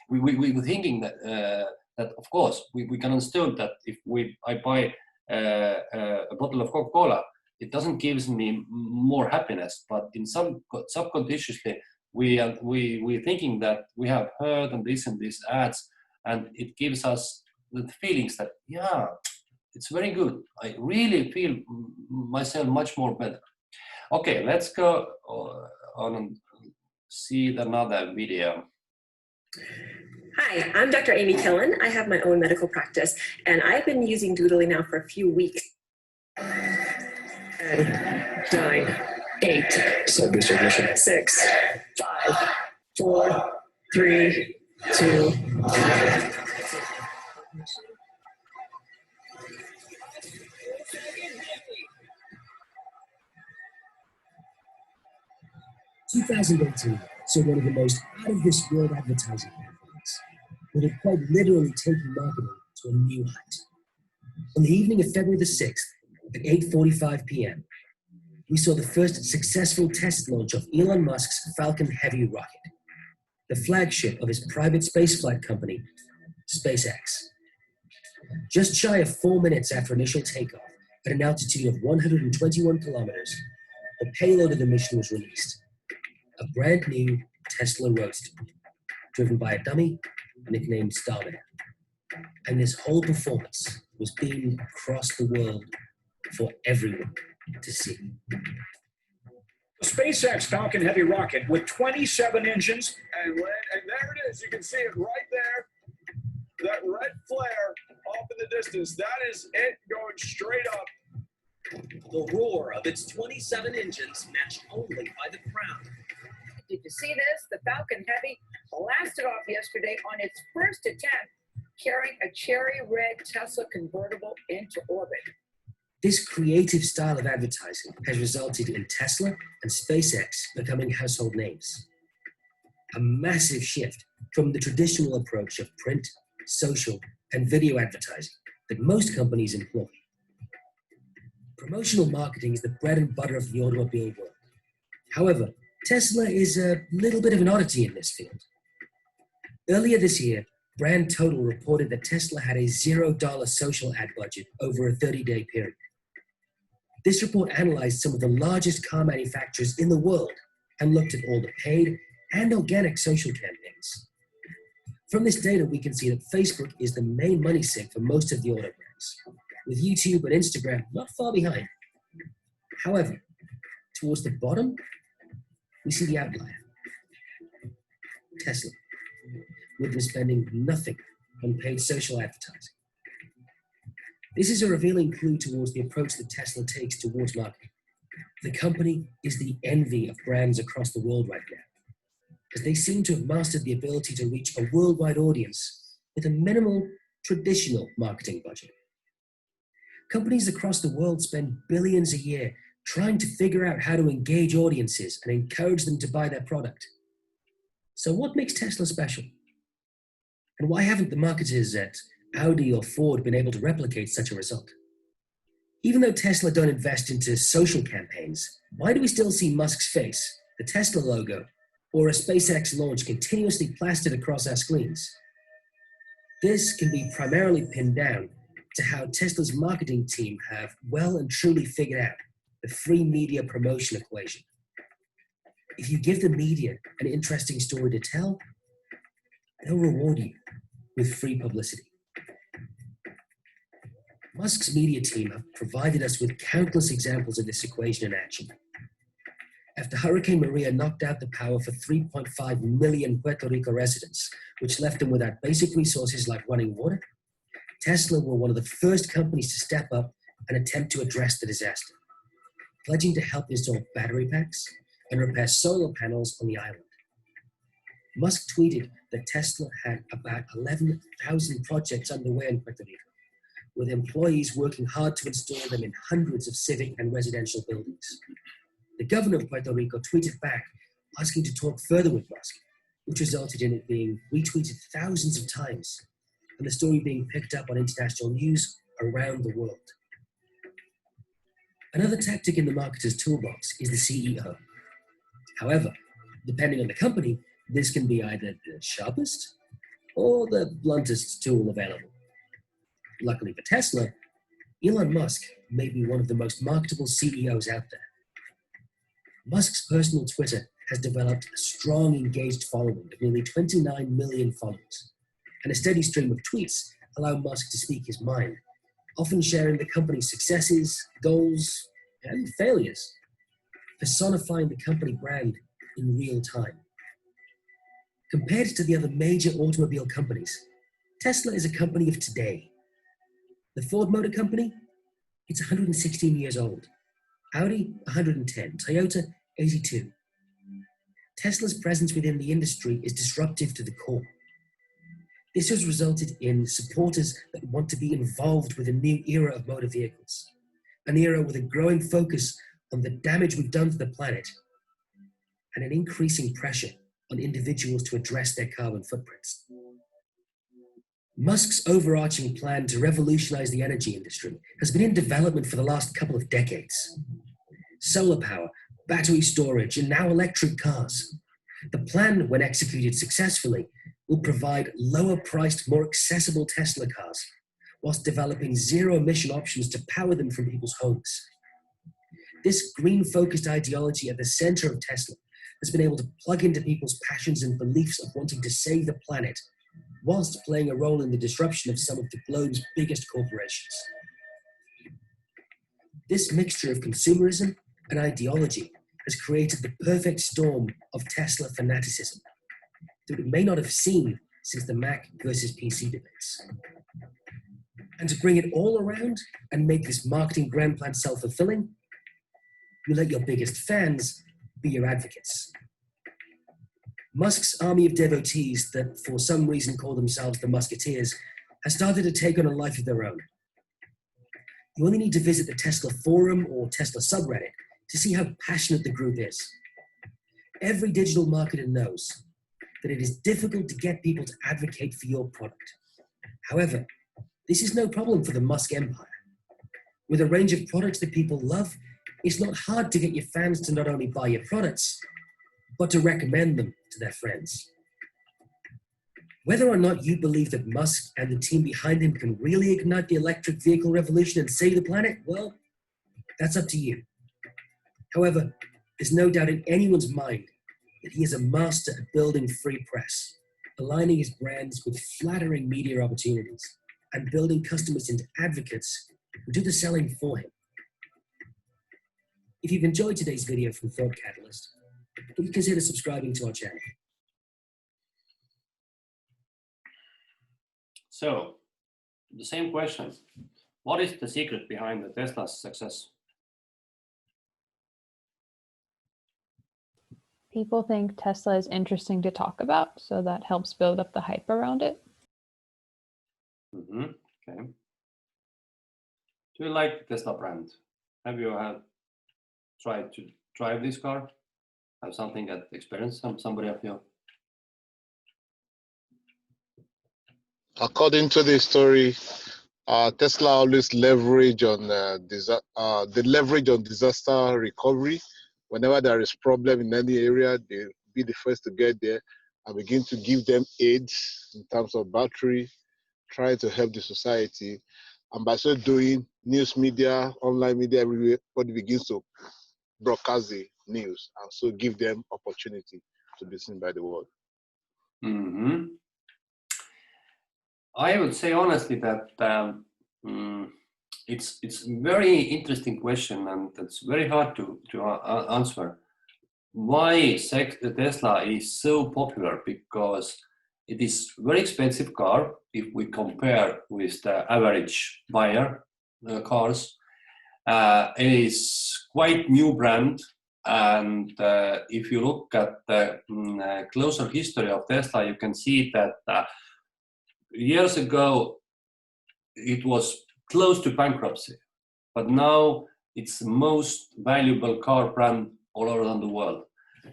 we're thinking that of course we can understand that if I buy a bottle of Coca-Cola, it doesn't give me more happiness, but in some subconsciously we're thinking that we have heard and these ads, and it gives us the feelings that yeah, it's very good. I really feel myself much more better. Okay, let's go on and see another video. Hi, I'm Dr. Amy Killen. I have my own medical practice, and I've been using Doodly now for a few weeks. 10, 9, 8, 7, 6, 5, 4, 3, 2, 1. 2018 saw one of the most out-of-this-world advertising campaigns, that had quite literally taken marketing to a new height. On the evening of February the 6th, at 8:45 p.m., we saw the first successful test launch of Elon Musk's Falcon Heavy rocket, the flagship of his private spaceflight company, SpaceX. Just shy of 4 minutes after initial takeoff, at an altitude of 121 kilometers, the payload of the mission was released. A brand new Tesla Roadster, driven by a dummy nicknamed Starman. And this whole performance was beamed across the world for everyone to see. The SpaceX Falcon Heavy rocket with 27 engines. And there it is. You can see it right there. That red flare off in the distance. That is it going straight up. The roar of its 27 engines matched only by the crown. Did you see this? The Falcon Heavy blasted off yesterday on its first attempt, carrying a cherry red Tesla convertible into orbit. This creative style of advertising has resulted in Tesla and SpaceX becoming household names. A massive shift from the traditional approach of print, social, and video advertising that most companies employ. Promotional marketing is the bread and butter of the automobile world. However, Tesla is a little bit of an oddity in this field. Earlier this year, Brand Total reported that Tesla had a $0 social ad budget over a 30-day period. This report analyzed some of the largest car manufacturers in the world and looked at all the paid and organic social campaigns. From this data, we can see that Facebook is the main money sink for most of the auto brands, with YouTube and Instagram not far behind. However, towards the bottom, we see the outlier, Tesla, with them spending nothing on paid social advertising. This is a revealing clue towards the approach that Tesla takes towards marketing. The company is the envy of brands across the world right now. as they seem to have mastered the ability to reach a worldwide audience with a minimal traditional marketing budget. Companies across the world spend billions a year trying to figure out how to engage audiences and encourage them to buy their product. So what makes Tesla special? And why haven't the marketers at Audi or Ford been able to replicate such a result? Even though Tesla don't invest into social campaigns, why do we still see Musk's face, the Tesla logo, or a SpaceX launch continuously plastered across our screens? This can be primarily pinned down to how Tesla's marketing team have well and truly figured out the free media promotion equation. If you give the media an interesting story to tell, they'll reward you with free publicity. Musk's media team have provided us with countless examples of this equation in action. After Hurricane Maria knocked out the power for 3.5 million Puerto Rico residents, which left them without basic resources like running water, Tesla were one of the first companies to step up and attempt to address the disaster, pledging to help install battery packs and repair solar panels on the island. Musk tweeted that Tesla had about 11,000 projects underway in Puerto Rico, with employees working hard to install them in hundreds of civic and residential buildings. The governor of Puerto Rico tweeted back, asking to talk further with Musk, which resulted in it being retweeted thousands of times, and the story being picked up on international news around the world. Another tactic in the marketer's toolbox is the CEO. However, depending on the company, this can be either the sharpest or the bluntest tool available. Luckily for Tesla, Elon Musk may be one of the most marketable CEOs out there. Musk's personal Twitter has developed a strong, engaged following of nearly 29 million followers, and a steady stream of tweets allow Musk to speak his mind, often sharing the company's successes, goals, and failures, personifying the company brand in real time. Compared to the other major automobile companies, Tesla is a company of today. The Ford Motor Company, it's 116 years old. Audi, 110. Toyota, 82. Tesla's presence within the industry is disruptive to the core. This has resulted in supporters that want to be involved with a new era of motor vehicles, an era with a growing focus on the damage we've done to the planet, and an increasing pressure on individuals to address their carbon footprints. Musk's overarching plan to revolutionize the energy industry has been in development for the last couple of decades. Solar power, battery storage, and now electric cars. The plan, when executed successfully, will provide lower-priced, more accessible Tesla cars, whilst developing zero-emission options to power them from people's homes. This green-focused ideology at the center of Tesla has been able to plug into people's passions and beliefs of wanting to save the planet, whilst playing a role in the disruption of some of the globe's biggest corporations. This mixture of consumerism and ideology has created the perfect storm of Tesla fanaticism that we may not have seen since the Mac versus PC debates. And to bring it all around and make this marketing grand plan self-fulfilling, you let your biggest fans be your advocates. Musk's army of devotees that for some reason call themselves the Musketeers has started to take on a life of their own. You only need to visit the Tesla forum or Tesla subreddit to see how passionate the group is. Every digital marketer knows that it is difficult to get people to advocate for your product. However, this is no problem for the Musk empire. With a range of products that people love, it's not hard to get your fans to not only buy your products, but to recommend them to their friends. Whether or not you believe that Musk and the team behind him can really ignite the electric vehicle revolution and save the planet, well, that's up to you. However, there's no doubt in anyone's mind that he is a master at building free press, aligning his brands with flattering media opportunities, and building customers into advocates who do the selling for him. If you've enjoyed today's video from Thought Catalyst, please consider subscribing to our channel. So, the same question. What is the secret behind the Tesla's success? People think Tesla is interesting to talk about, so that helps build up the hype around it. Okay. Do you like the Tesla brand? Have you tried to drive this car? Have something that experience somebody of you? According to the story, Tesla always leverage on the leverage on disaster recovery. Whenever there is problem in any area, they be the first to get there and begin to give them aids in terms of battery, try to help the society. And by so doing, news media, online media, everybody begins to broadcast the news and so give them opportunity to be seen by the world. I would say honestly that it's very interesting question, and it's very hard to answer. Why Tesla is so popular? Because it is very expensive car if we compare with the average buyer cars. It is quite new brand, and if you look at the closer history of Tesla, you can see that years ago it was close to bankruptcy, but now it's the most valuable car brand all around the world.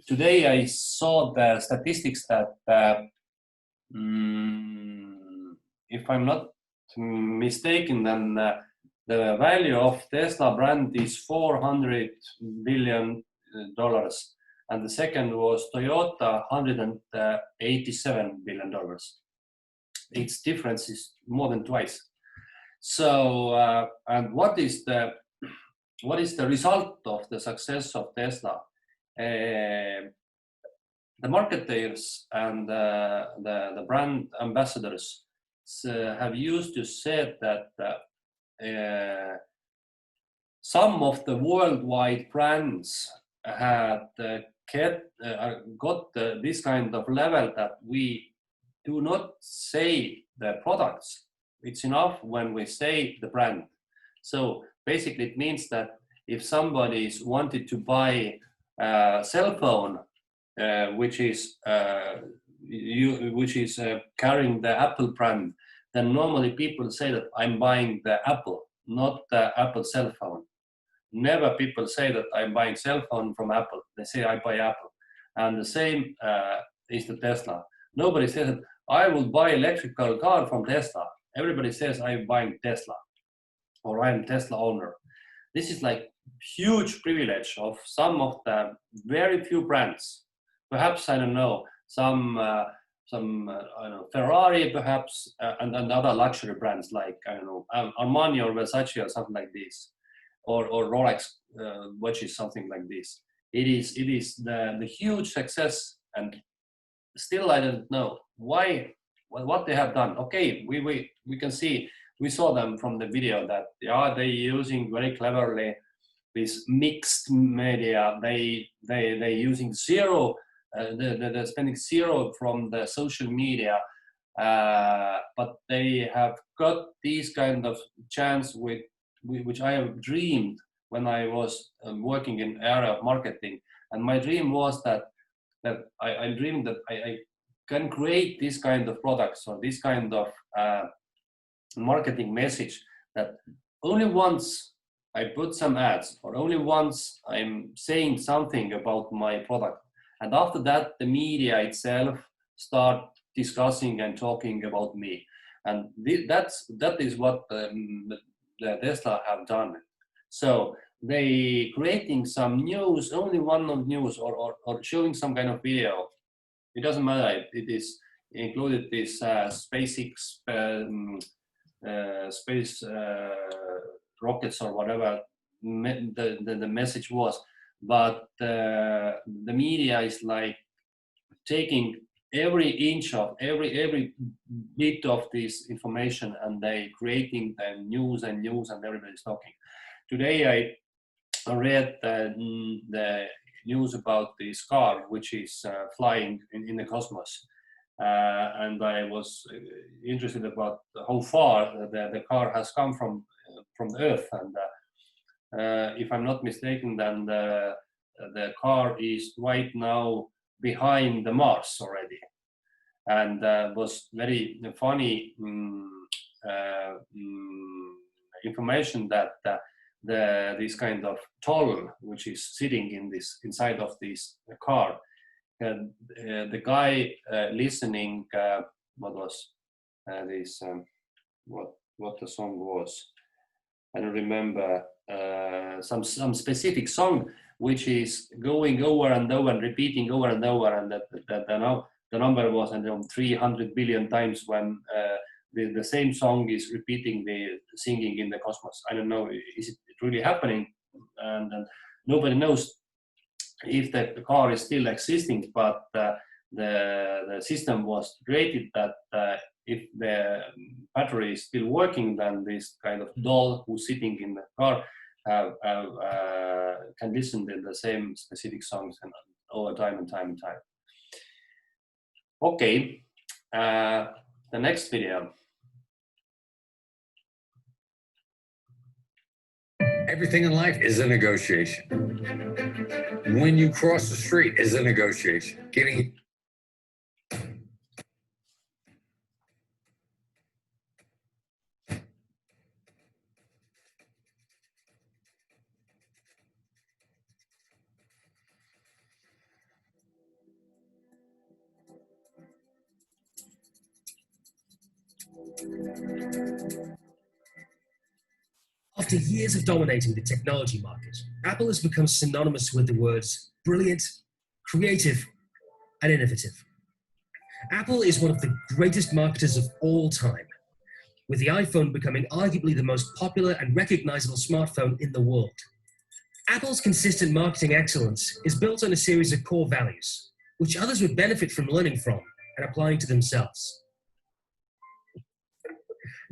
Today I saw the statistics that if I'm not mistaken, then the value of Tesla brand is $400 billion, and the second was Toyota, $187 billion. Its difference is more than twice. So, and what is the result of the success of Tesla? The marketers and the brand ambassadors have used to say that some of the worldwide brands had got this kind of level that we do not say the products. It's enough when we say the brand. So basically it means that if somebody is wanted to buy a cell phone which is carrying the Apple brand, then normally people say that I'm buying the Apple, not the Apple cell phone. Never people say that I'm buying cell phone from Apple. They say I buy Apple. And the same is the Tesla. Nobody says that I will buy electrical car from Tesla. Everybody says I'm buying Tesla or I'm Tesla owner. This is like huge privilege of some of the very few brands. Perhaps, I don't know, some I don't know, Ferrari perhaps, and other luxury brands like, I don't know, Armani or Versace or something like this, or Rolex watches, something like this. It is the huge success, and still I don't know why, what they have done. Okay, we can see, we saw them from the video that they're using very cleverly this mixed media. They using zero. They're spending zero from the social media, but they have got these kind of chance which I have dreamed when I was working in area of marketing. And my dream was that I dreamed that I can create this kind of products or this kind of marketing message, that only once I put some ads or only once I'm saying something about my product, and after that the media itself start discussing and talking about me. And that is what the Tesla have done. So they creating some news, only one of news, or showing some kind of video. It doesn't matter. It is included this SpaceX space rockets or whatever the message was. But the media is like taking every inch of every bit of this information, and they creating the news and everybody's talking. Today I read the news about this car which is flying in the cosmos, and I was interested about how far the car has come from the Earth. And if I'm not mistaken, then the car is right now behind the Mars already, and was very funny information that this kind of toll which is sitting in this inside of this car, the guy listening what was this what the song was, I don't remember, some specific song which is going over and over and repeating over and over, and that the number was 300 billion times when the same song is repeating the singing in the cosmos. I don't know, is it really happening? And nobody knows if the car is still existing, but the system was created that if the battery is still working, then this kind of doll who's sitting in the car can listen to the same specific songs and over time and time and time. Okay, the next video. Everything in life is a negotiation. When you cross the street is a negotiation. Getting After years of dominating the technology market, Apple has become synonymous with the words brilliant, creative, and innovative. Apple is one of the greatest marketers of all time, with the iPhone becoming arguably the most popular and recognizable smartphone in the world. Apple's consistent marketing excellence is built on a series of core values, which others would benefit from learning from and applying to themselves.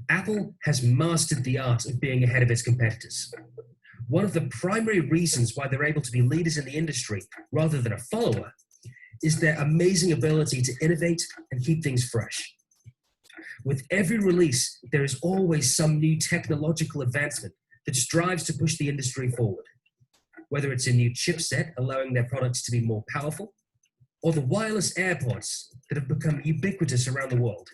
Apple has mastered the art of being ahead of its competitors. One of the primary reasons why they're able to be leaders in the industry rather than a follower is their amazing ability to innovate and keep things fresh. With every release, there is always some new technological advancement that strives to push the industry forward. Whether it's a new chipset allowing their products to be more powerful, or the wireless AirPods that have become ubiquitous around the world.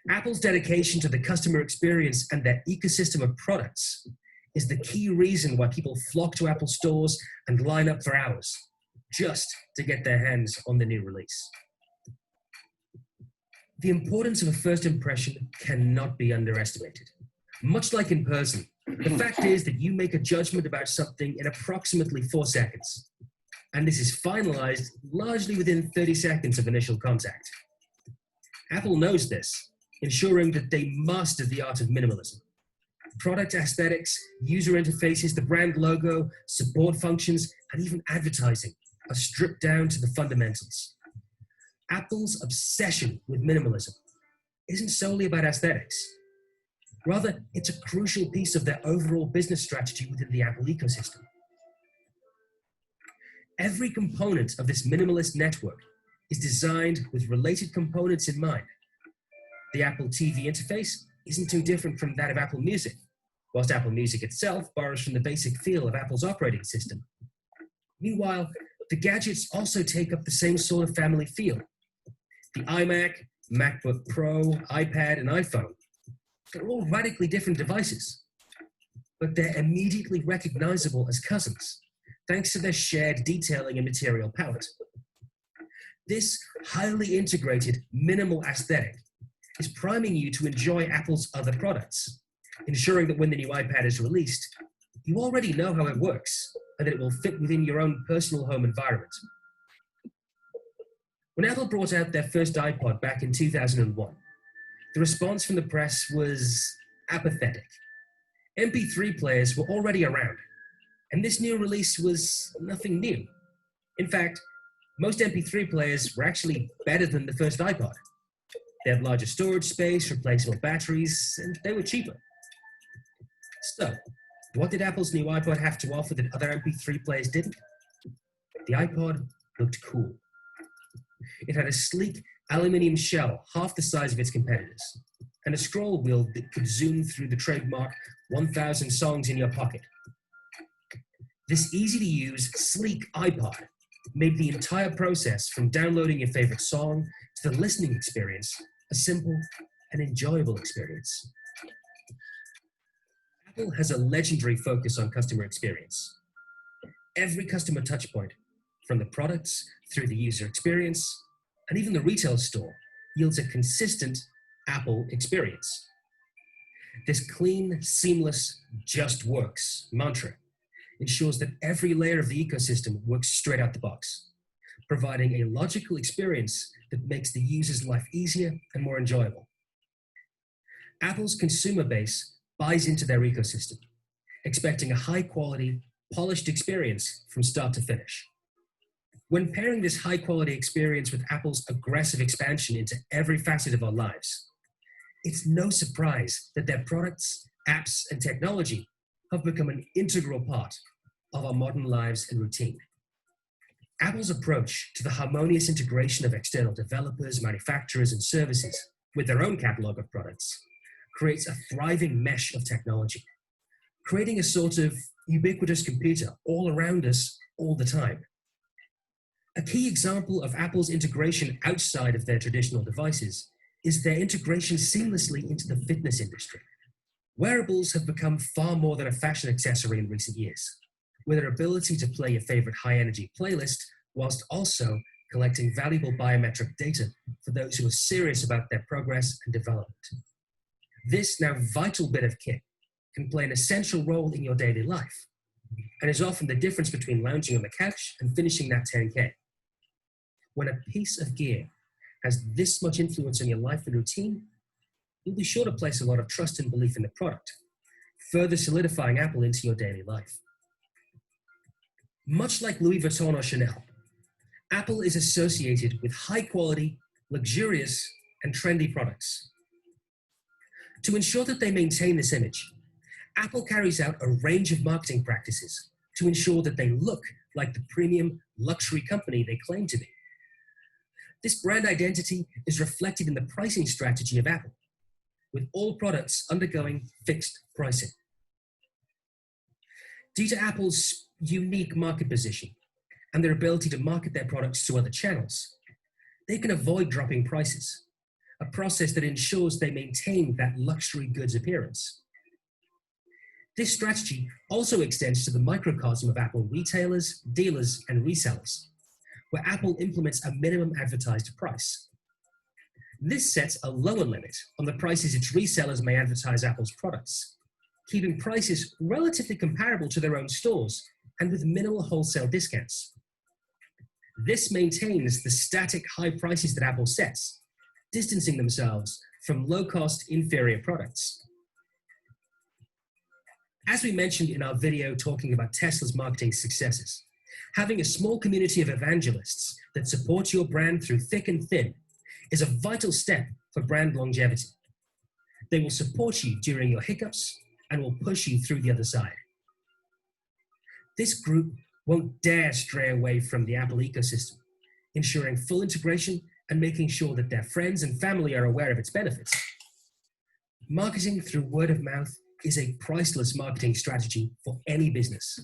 Apple's dedication to the customer experience and their ecosystem of products is the key reason why people flock to Apple stores and line up for hours just to get their hands on the new release. The importance of a first impression cannot be underestimated. Much like in person, the fact is that you make a judgment about something in approximately 4 seconds, and this is finalized largely within 30 seconds of initial contact. Apple knows this, ensuring that they master the art of minimalism. Product aesthetics, user interfaces, the brand logo, support functions, and even advertising are stripped down to the fundamentals. Apple's obsession with minimalism isn't solely about aesthetics. Rather, it's a crucial piece of their overall business strategy within the Apple ecosystem. Every component of this minimalist network is designed with related components in mind. The Apple TV interface isn't too different from that of Apple Music, whilst Apple Music itself borrows from the basic feel of Apple's operating system. Meanwhile, the gadgets also take up the same sort of family feel. The iMac, MacBook Pro, iPad, and iPhone, they're all radically different devices, but they're immediately recognizable as cousins, thanks to their shared detailing and material palette. This highly integrated, minimal aesthetic is priming you to enjoy Apple's other products, ensuring that when the new iPad is released, you already know how it works and that it will fit within your own personal home environment. When Apple brought out their first iPod back in 2001, the response from the press was apathetic. MP3 players were already around, and this new release was nothing new. In fact, most MP3 players were actually better than the first iPod. They had larger storage space, replaceable batteries, and they were cheaper. So, what did Apple's new iPod have to offer that other MP3 players didn't? The iPod looked cool. It had a sleek aluminium shell, half the size of its competitors, and a scroll wheel that could zoom through the trademark 1,000 songs in your pocket. This easy-to-use, sleek iPod made the entire process from downloading your favorite song to the listening experience a simple and enjoyable experience. Apple has a legendary focus on customer experience. Every customer touchpoint, from the products through the user experience, and even the retail store, yields a consistent Apple experience. This clean, seamless, just works mantra ensures that every layer of the ecosystem works straight out the box, providing a logical experience that makes the user's life easier and more enjoyable. Apple's consumer base buys into their ecosystem, expecting a high-quality, polished experience from start to finish. When pairing this high-quality experience with Apple's aggressive expansion into every facet of our lives, it's no surprise that their products, apps, and technology have become an integral part of our modern lives and routine. Apple's approach to the harmonious integration of external developers, manufacturers, and services with their own catalog of products creates a thriving mesh of technology, creating a sort of ubiquitous computer all around us all the time. A key example of Apple's integration outside of their traditional devices is their integration seamlessly into the fitness industry. Wearables have become far more than a fashion accessory in recent years, with their ability to play your favorite high-energy playlist whilst also collecting valuable biometric data for those who are serious about their progress and development. This now vital bit of kit can play an essential role in your daily life and is often the difference between lounging on the couch and finishing that 10K. When a piece of gear has this much influence on your life and routine, you'll be sure to place a lot of trust and belief in the product, further solidifying Apple into your daily life. Much like Louis Vuitton or Chanel, Apple is associated with high-quality, luxurious, and trendy products. To ensure that they maintain this image, Apple carries out a range of marketing practices to ensure that they look like the premium luxury company they claim to be. This brand identity is reflected in the pricing strategy of Apple, with all products undergoing fixed pricing. Due to Apple's unique market position and their ability to market their products to other channels, they can avoid dropping prices, a process that ensures they maintain that luxury goods appearance. This strategy also extends to the microcosm of Apple retailers, dealers, and resellers, where Apple implements a minimum advertised price. This sets a lower limit on the prices its resellers may advertise Apple's products, keeping prices relatively comparable to their own stores and with minimal wholesale discounts. This maintains the static high prices that Apple sets, distancing themselves from low-cost, inferior products. As we mentioned in our video talking about Tesla's marketing successes, having a small community of evangelists that support your brand through thick and thin is a vital step for brand longevity. They will support you during your hiccups and will push you through the other side. This group won't dare stray away from the Apple ecosystem, ensuring full integration and making sure that their friends and family are aware of its benefits. Marketing through word of mouth is a priceless marketing strategy for any business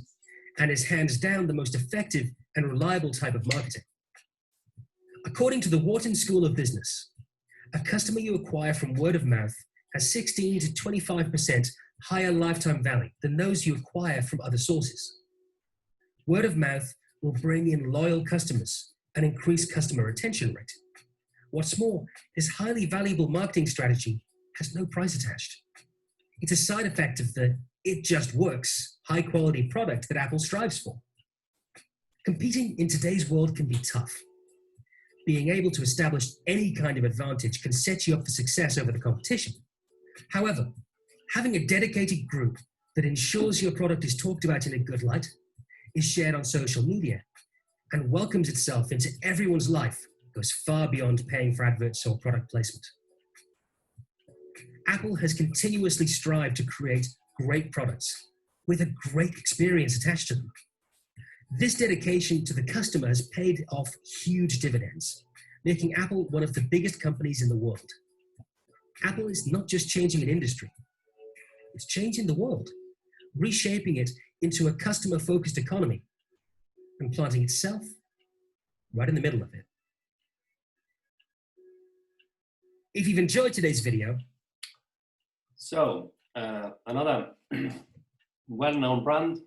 and is hands down the most effective and reliable type of marketing. According to the Wharton School of Business, a customer you acquire from word of mouth has 16 to 25% higher lifetime value than those you acquire from other sources. Word of mouth will bring in loyal customers and increase customer retention rate. What's more, this highly valuable marketing strategy has no price attached. It's a side effect of the "it just works" high-quality product that Apple strives for. Competing in today's world can be tough. Being able to establish any kind of advantage can set you up for success over the competition. However, having a dedicated group that ensures your product is talked about in a good light, is shared on social media, and welcomes itself into everyone's life goes far beyond paying for adverts or product placement. Apple has continuously strived to create great products with a great experience attached to them. This dedication to the customer has paid off huge dividends, making Apple one of the biggest companies in the world. Apple is not just changing an industry, it's changing the world, reshaping it into a customer-focused economy and planting itself right in the middle of it. If you've enjoyed today's video, so another well-known brand,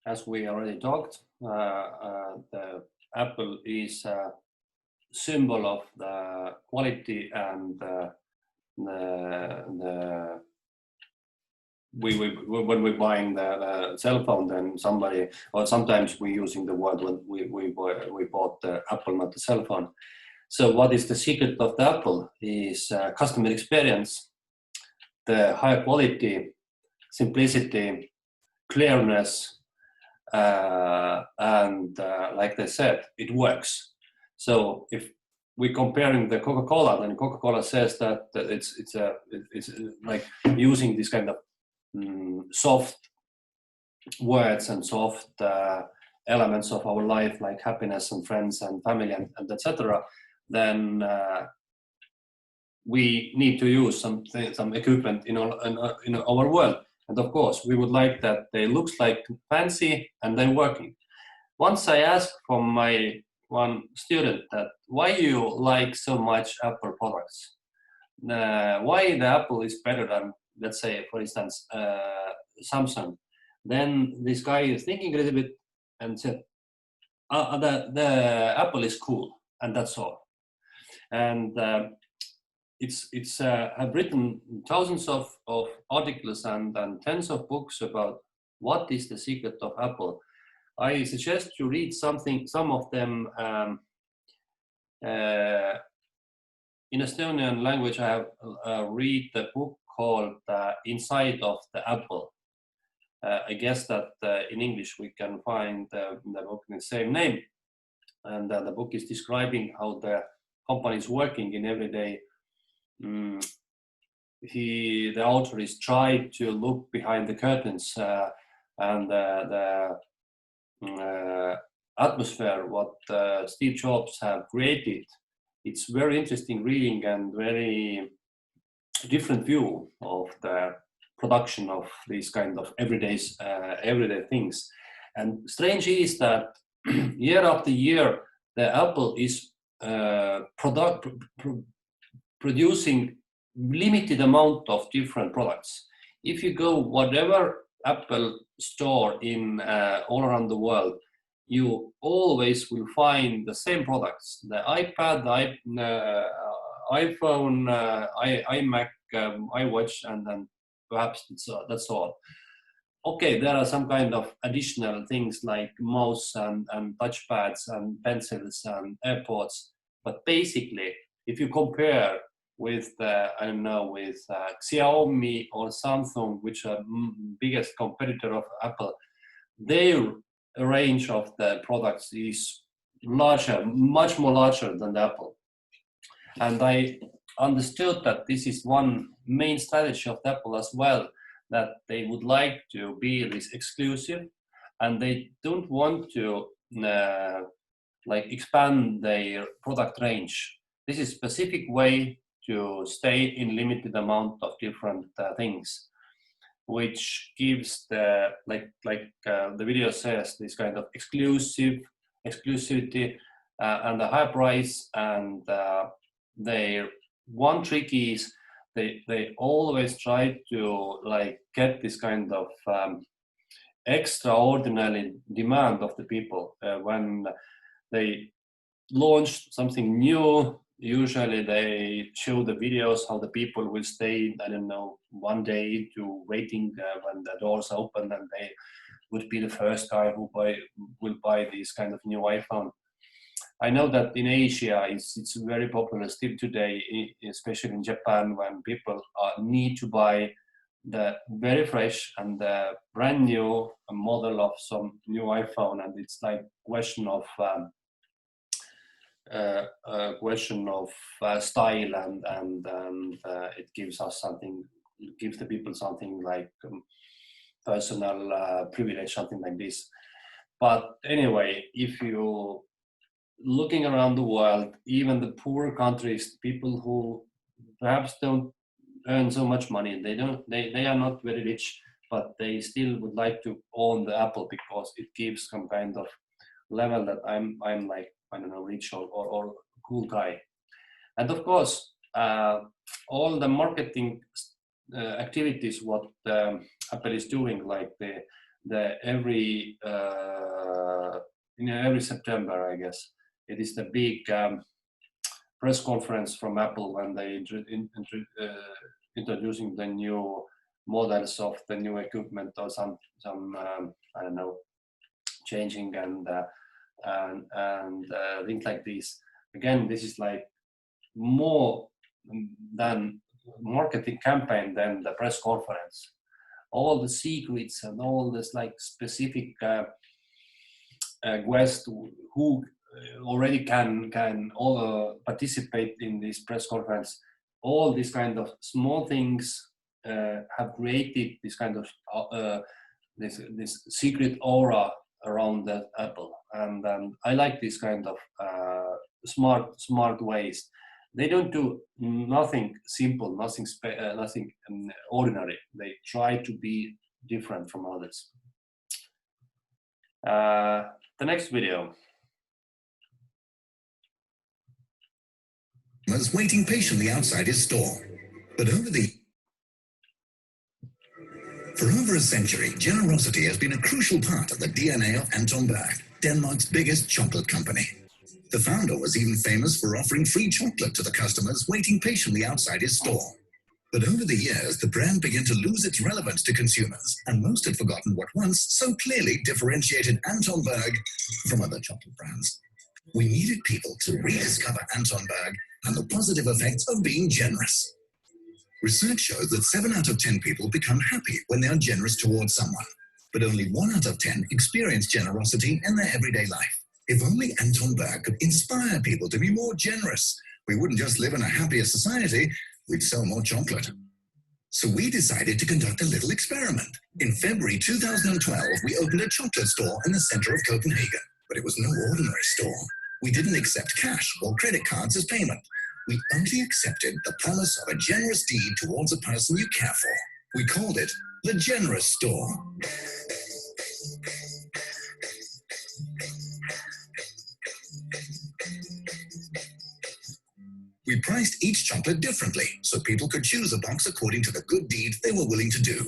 as we already talked, the Apple is a symbol of the quality and when we're buying the cell phone, then somebody, or sometimes we're using the word when we bought the Apple, not the cell phone. So what is the secret of the Apple is customer experience, the high quality, simplicity, clearness, and like they said, it works. So if we're comparing the Coca-Cola, then Coca-Cola says that it's like using this kind of soft words and soft elements of our life, like happiness and friends and family and etc. Then we need to use some equipment in our world. And of course, we would like that they looks like fancy and they're working. Once I asked from my one student that why you like so much Apple products, why the Apple is better than, let's say, for instance, Samsung. Then this guy is thinking a little bit and said, the Apple is cool, and that's all. And I've written thousands of articles and tens of books about what is the secret of Apple. I suggest you read some of them in Estonian language. I have read the book called Inside of the Apple. I guess that in English we can find the book in the same name. And the book is describing how the company is working in every day. The author is trying to look behind the curtains and the atmosphere what Steve Jobs have created. It's very interesting reading and very different view of the production of these kind of everyday things. And strange is that year after year, the Apple is producing limited amount of different products. If you go whatever Apple store in all around the world, you always will find the same products: the iPad, the iPhone, iMac, iWatch, and then perhaps that's all. Okay, there are some kind of additional things like mouse and touchpads and pencils and AirPods, but basically, if you compare with Xiaomi or Samsung, which are biggest competitor of Apple, their range of the products is larger, much more larger than the Apple. And I understood that this is one main strategy of Apple as well, that they would like to be this exclusive, and they don't want to expand their product range. This is a specific way to stay in limited amount of different things, which gives the the video says, this kind of exclusivity and the high price. And their one trick is they always try to get this kind of extraordinary demand of the people when they launch something new. Usually they show the videos how the people will stay, I don't know, one day to waiting when the doors open, and they would be the first guy who will buy this kind of new iPhone. I know that in Asia it's very popular still today, especially in Japan, when people need to buy the very fresh and the brand new model of some new iPhone, and it's like question of style, and it gives us something, gives the people something like personal privilege, something like this. But anyway, if you looking around the world, even the poor countries, people who perhaps don't earn so much money, they are not very rich, but they still would like to own the Apple because it gives some kind of level that I'm like, I don't know, rich or cool guy. And of course, all the marketing activities what Apple is doing, like the every September, I guess, it is the big press conference from Apple when they introducing the new models of the new equipment or some I don't know, changing and things like this. Again, this is like more than marketing campaign than the press conference. All the secrets and all this like specific guests who already can all participate in this press conference. All these kind of small things have created this kind of this secret aura around the Apple, and I like this kind of smart ways. They don't do nothing simple, nothing ordinary. They try to be different from others. The next video. Was waiting patiently outside his store, but for over a century, generosity has been a crucial part of the DNA of Anton Berg, Denmark's biggest chocolate company. The founder was even famous for offering free chocolate to the customers waiting patiently outside his store. But over the years, the brand began to lose its relevance to consumers, and most had forgotten what once so clearly differentiated Anton Berg from other chocolate brands. We needed people to rediscover Anton Berg and the positive effects of being generous. Research shows that 7 out of 10 people become happy when they are generous towards someone, but only 1 out of 10 experience generosity in their everyday life. If only Anton Berg could inspire people to be more generous, we wouldn't just live in a happier society, we'd sell more chocolate. So we decided to conduct a little experiment. In February 2012, we opened a chocolate store in the center of Copenhagen, but it was no ordinary store. We didn't accept cash or credit cards as payment. We only accepted the promise of a generous deed towards a person you care for. We called it the Generous Store. We priced each chocolate differently so people could choose a box according to the good deed they were willing to do.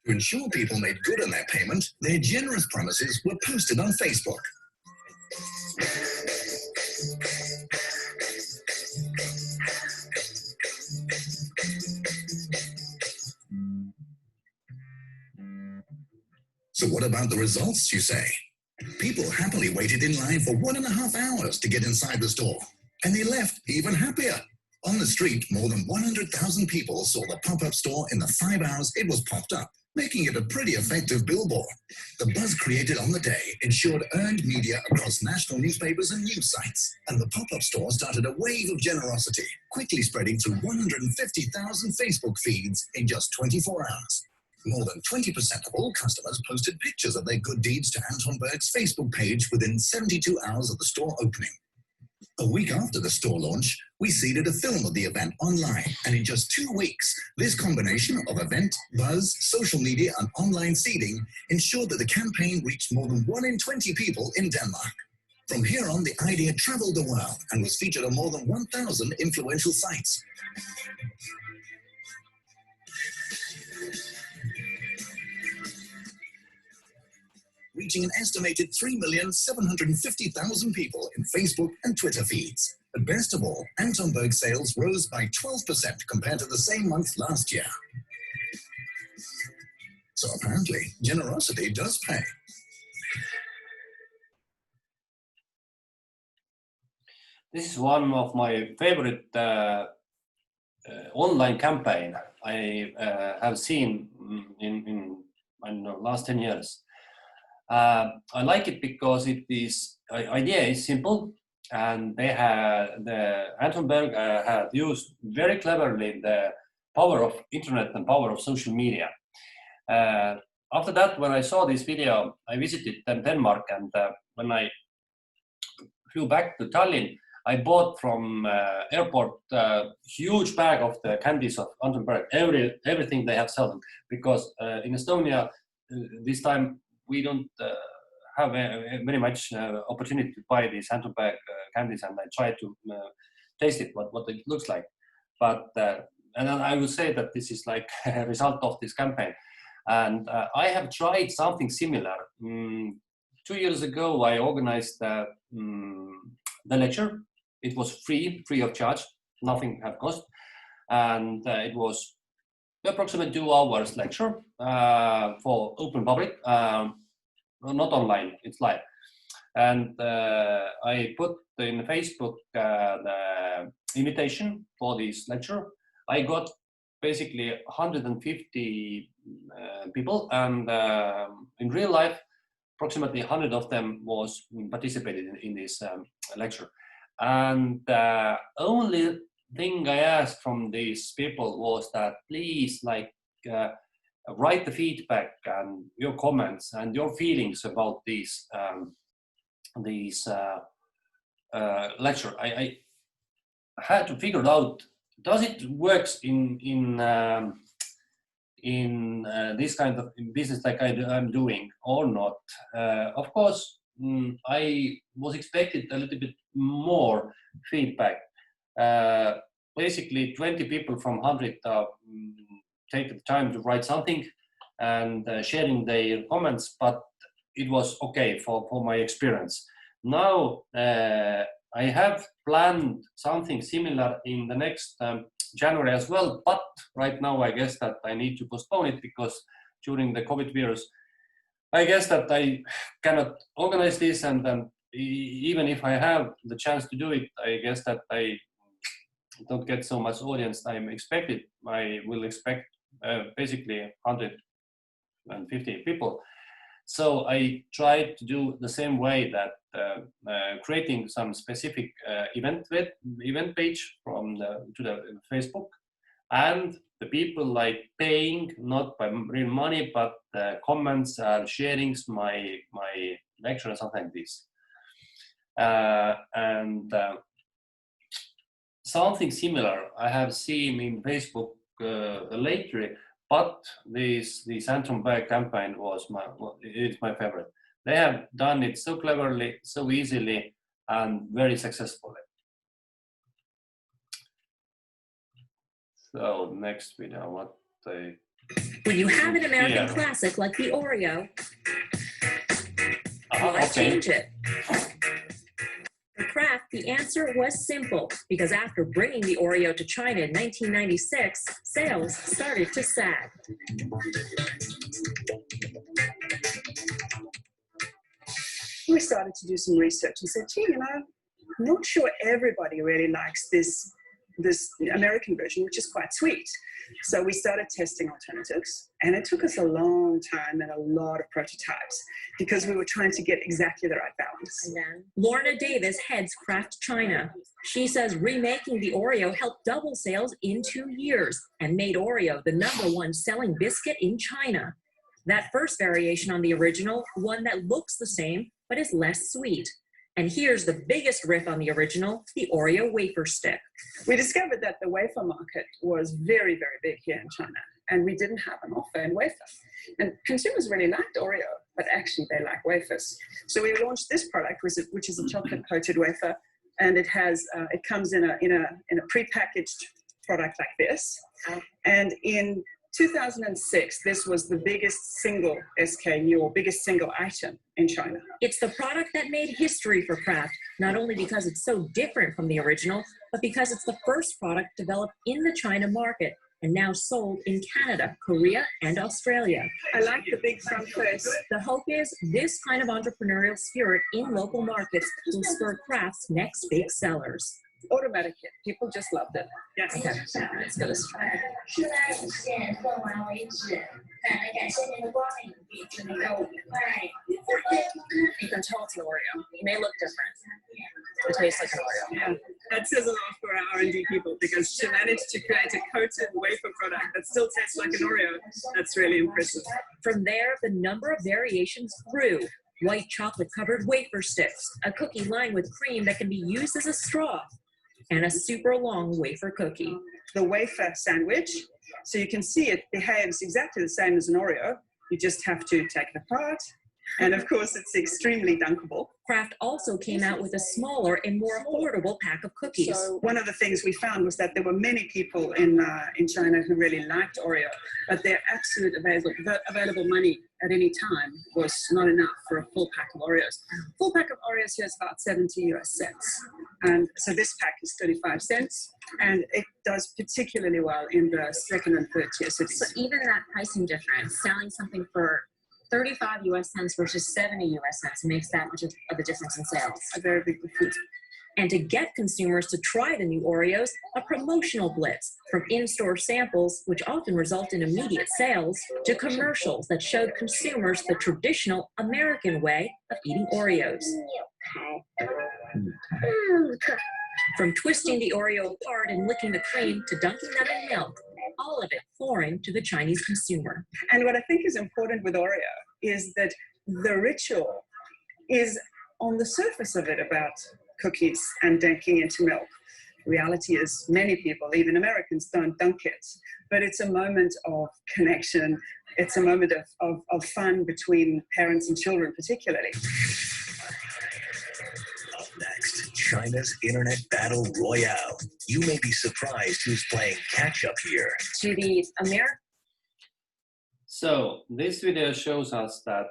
To ensure people made good on their payment, their generous promises were posted on Facebook. So what about the results, you say? People happily waited in line for 1.5 hours to get inside the store, and they left even happier. On the street, more than 100,000 people saw the pop-up store in the 5 hours it was popped up, making it a pretty effective billboard. The buzz created on the day ensured earned media across national newspapers and news sites, and the pop-up store started a wave of generosity, quickly spreading through 150,000 Facebook feeds in just 24 hours. More than 20% of all customers posted pictures of their good deeds to Anton Berg's Facebook page within 72 hours of the store opening. A week after the store launch, we seeded a film of the event online, and in just 2 weeks, this combination of event, buzz, social media, and online seeding ensured that the campaign reached more than 1 in 20 people in Denmark. From here on, the idea traveled the world and was featured on more than 1,000 influential sites. Reaching an estimated 3,750,000 people in Facebook and Twitter feeds. But best of all, Anton Berg sales rose by 12% compared to the same month last year. So apparently, generosity does pay. This is one of my favorite online campaign I have seen in I don't know, last 10 years. I like it because it is idea is simple, and they had Anton Berg had used very cleverly the power of internet and power of social media. after that, when I saw this video, I visited Denmark, and when I flew back to Tallinn, I bought from airport a huge bag of the candies of Anton Berg, everything they have sold, because in Estonia this time we don't have very much opportunity to buy these Anton Berg candies, and I tried to taste it, what it looks like. But and then I would say that this is like a result of this campaign. And I have tried something similar. 2 years ago, I organized the lecture. It was free of charge, nothing had cost. And it was approximately 2 hours lecture for open public, not online, it's live. And I put in Facebook the invitation for this lecture. I got basically 150 people, and in real life, approximately 100 of them was participated in this lecture. And the only thing I asked from these people was that please, like, write the feedback and your comments and your feelings about these lecture. I had to figure out, does it works in this kind of business like I'm doing or not? Of course, I was expected a little bit more feedback. Basically, 20 people from 100 take the time to write something and sharing their comments, but it was okay for my experience. Now, I have planned something similar in the next January as well, but right now I guess that I need to postpone it because during the COVID virus, I guess that I cannot organize this, and even if I have the chance to do it, I guess that I don't get so much audience I'm expected. I will expect basically 150 people. So I tried to do the same way, that creating some specific event page from to the Facebook, and the people like paying not by real money but comments and sharings my lecture or something like this. And something similar I have seen in Facebook lately. But this Anton Berg campaign is my favorite. They have done it so cleverly, so easily, and very successfully. So next video, what they. When you have an American classic like the Oreo, why change it? For Kraft, the answer was simple, because after bringing the Oreo to China in 1996, sales started to sag. We started to do some research and said, gee, I'm not sure everybody really likes this American version, which is quite sweet. So we started testing alternatives, and it took us a long time and a lot of prototypes because we were trying to get exactly the right balance. Lorna Davis heads Kraft China. She says remaking the Oreo helped double sales in 2 years and made Oreo the #1 selling biscuit in China. That first variation on the original, one that looks the same but is less sweet. And here's the biggest riff on the original, the Oreo wafer stick. We discovered that the wafer market was very, very big here in China, and we didn't have an offer in wafer. And consumers really liked Oreo, but actually they like wafers. So we launched this product, which is a chocolate-coated wafer, and it comes in a prepackaged product like this. And in 2006, this was the biggest single SKU, or biggest single item in China. It's the product that made history for Kraft, not only because it's so different from the original, but because it's the first product developed in the China market and now sold in Canada, Korea, and Australia. I like the big front face. The hope is this kind of entrepreneurial spirit in local markets will spur Kraft's next big sellers. automatic hit. People just loved it. Yes. Okay, let's give this a try. You can tell it's an Oreo. It may look different. It tastes like an Oreo. Yeah, that says a lot for our R&D people, because to manage to create a coated wafer product that still tastes like an Oreo, that's really impressive. From there, the number of variations grew. White chocolate covered wafer sticks, a cookie lined with cream that can be used as a straw, and a super long wafer cookie. The wafer sandwich, so you can see it behaves exactly the same as an Oreo. You just have to take it apart. And of course, it's extremely dunkable. Kraft also came out with a smaller and more affordable pack of cookies. So one of the things we found was that there were many people in China who really liked Oreo, but their absolute available money at any time was not enough for a full pack of Oreos. Full pack of Oreos here is about 70 US cents. And so this pack is 35 cents, and it does particularly well in the second and third tier cities. So even that pricing difference, selling something for 35 US cents versus 70 US cents makes that much of a difference in sales. A very big difference. And to get consumers to try the new Oreos, a promotional blitz from in-store samples, which often result in immediate sales, to commercials that showed consumers the traditional American way of eating Oreos. From twisting the Oreo apart and licking the cream to dunking them in milk, all of it foreign to the Chinese consumer. And what I think is important with Oreo is that the ritual is on the surface of it about cookies and dunking into milk. Reality is many people, even Americans, don't dunk it, but it's a moment of connection. It's a moment of fun between parents and children, particularly. Up next, China's Internet Battle Royale. You may be surprised who's playing catch-up here. To the American. So this video shows us that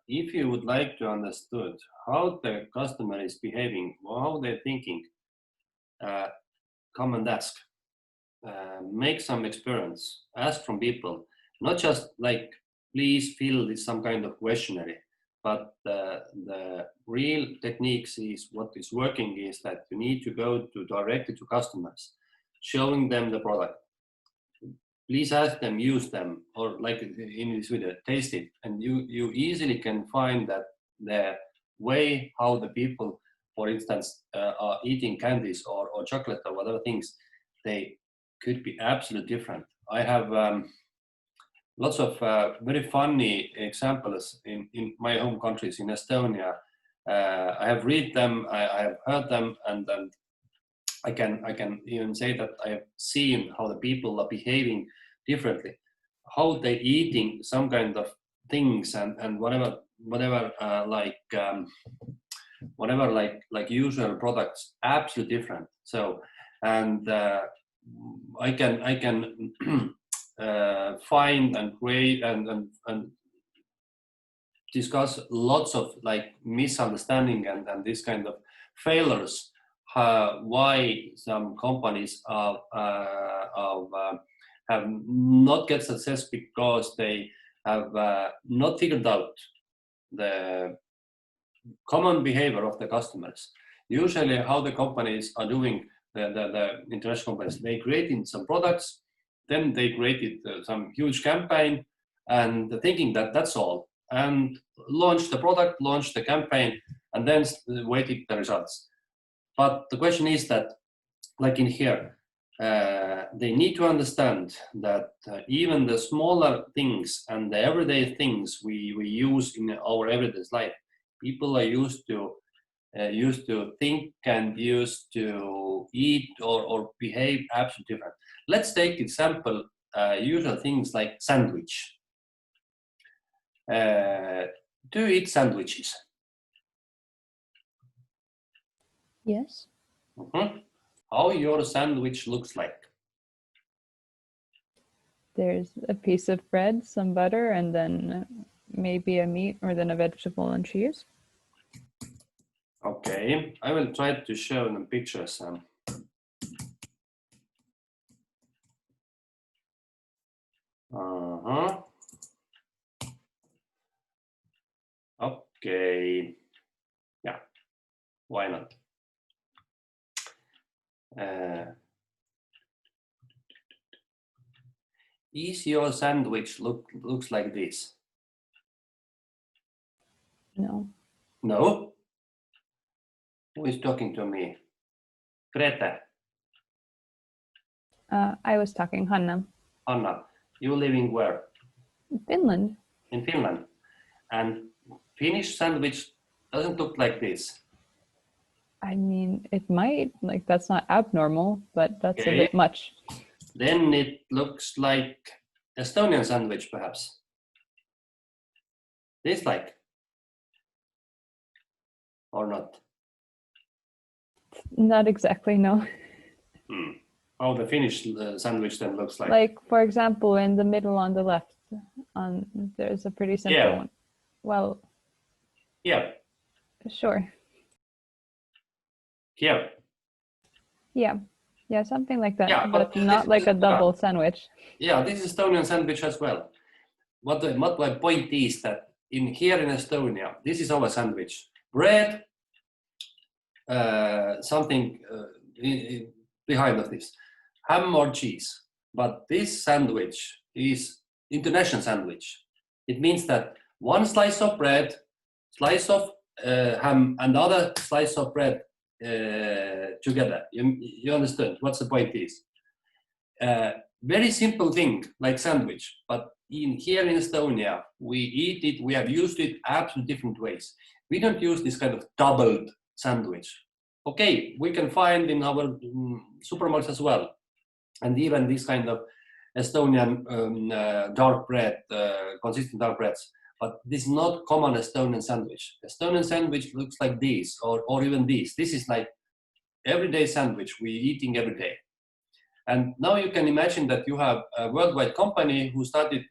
if you would like to understand how the customer is behaving, or how they're thinking, come and ask. Make some experience. Ask from people, not just like, please fill this some kind of questionnaire, but the real techniques is what is working is that you need to go directly to customers, showing them the product. Please ask them, use them, or like in this video, taste it. And you easily can find that the way how the people, for instance, are eating candies or chocolate or whatever things, they could be absolutely different. I have lots of very funny examples in my home countries, in Estonia. I have read them, I have heard them, and I can even say that I have seen how the people are behaving differently, how they eating some kind of things and whatever like usual products, absolutely different. So and I can find and create and discuss lots of like misunderstanding and this kind of failures. Why some companies have not get success because they have not figured out the common behavior of the customers. Usually how the companies are doing, the international companies, they created some products, then they created some huge campaign and thinking that that's all, and launched the product, launched the campaign, and then waiting the results. But the question is that, like in here, they need to understand that even the smaller things and the everyday things we use in our everyday life, people are used to think and used to eat or behave absolutely different. Let's take example, usual things like sandwich. Do you eat sandwiches? Yes. Mm-hmm. How your sandwich looks like? There's a piece of bread, some butter, and then maybe a meat or then a vegetable and cheese. Okay, I will try to show them pictures. Okay, yeah, why not? Is your sandwich looks like this? No. No? Who is talking to me? Greta, I was talking Hanna. Anna, you living where? Finland. In Finland. And Finnish sandwich doesn't look like this. I mean, it might, like, that's not abnormal, but that's a Okay. bit much. Then it looks like Estonian sandwich, perhaps. This like, or not? Not exactly, no. How the Finnish sandwich then looks like? Like, for example, in the middle on the left, there's a pretty simple Yeah. one. Well, Yeah, sure. here. Yeah, something like that, Yeah, but but not like a double sandwich. Yeah, this is Estonian sandwich as well. What my point is that here in Estonia, this is our sandwich. Bread, something behind of this, ham or cheese. But this sandwich is international sandwich. It means that one slice of bread, slice of ham, and other slice of bread together. You understand what's the point is? Very simple thing like sandwich, but here in Estonia, we eat it, we have used it absolutely different ways. We don't use this kind of doubled sandwich. Okay, we can find in our supermarkets as well. And even this kind of Estonian dark bread, consistent dark breads, but this is not common Estonian sandwich. Estonian sandwich looks like this, or even this. This is like everyday sandwich we eating every day. And now you can imagine that you have a worldwide company who started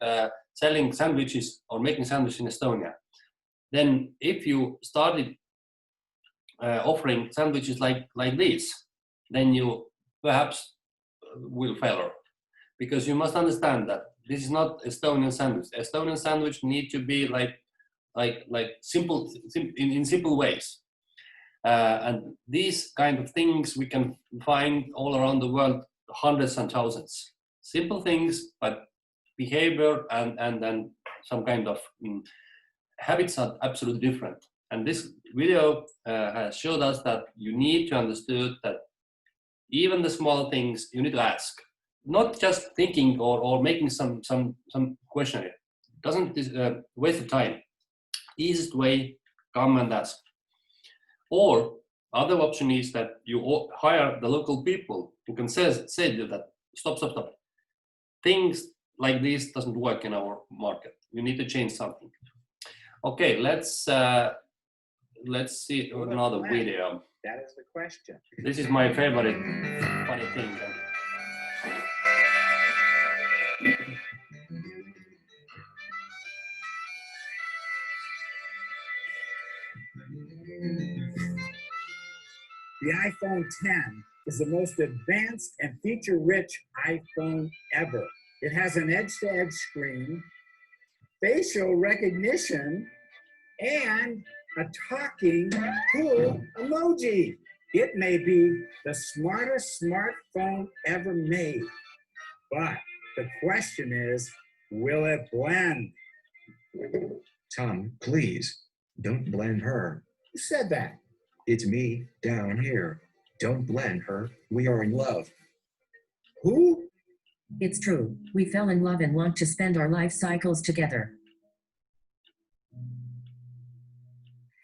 selling sandwiches or making sandwiches in Estonia. Then if you started offering sandwiches like this, then you perhaps will fail. Because you must understand that this is not Estonian sandwich. Estonian sandwich need to be like simple in simple ways. And these kind of things we can find all around the world, hundreds and thousands. Simple things, but behavior and some kind of habits are absolutely different. And this video has showed us that you need to understand that even the small things you need to ask, not just thinking or making some questionnaire. Doesn't waste of time. Easiest way, come and ask. Or other option is that you hire the local people who can say that stop. Things like this doesn't work in our market. You need to change something. Okay, let's see another video. That is the question. This is my favorite funny thing. The iPhone 10 is the most advanced and feature-rich iPhone ever. It has an edge-to-edge screen, facial recognition, and a talking cool emoji. It may be the smartest smartphone ever made. But the question is, will it blend? Tom, please, don't blend her. Who said that? It's me down here. Don't blend her. We are in love. Who? It's true. We fell in love and want to spend our life cycles together.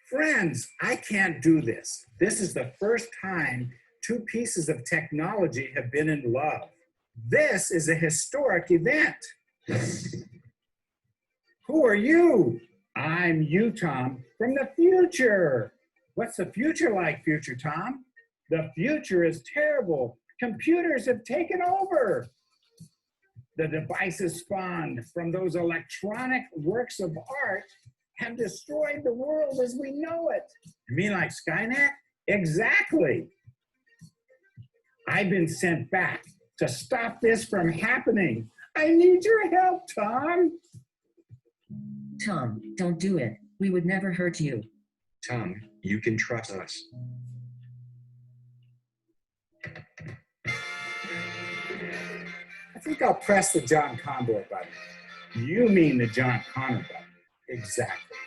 Friends, I can't do this. This is the first time two pieces of technology have been in love. This is a historic event. Who are you? I'm you, Tom, from the future. What's the future like, future Tom? The future is terrible. Computers have taken over. The devices spawned from those electronic works of art have destroyed the world as we know it. You mean like Skynet? Exactly. I've been sent back to stop this from happening. I need your help, Tom. Tom, don't do it. We would never hurt you. Tom, you can trust us. I think I'll press the John Condor button. You mean the John Connor button. Exactly.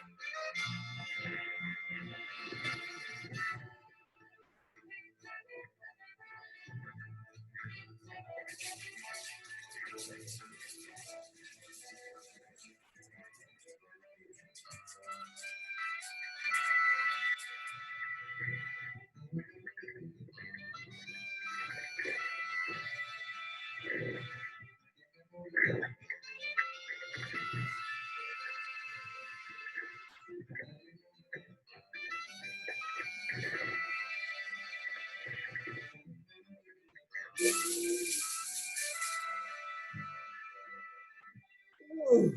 Ooh,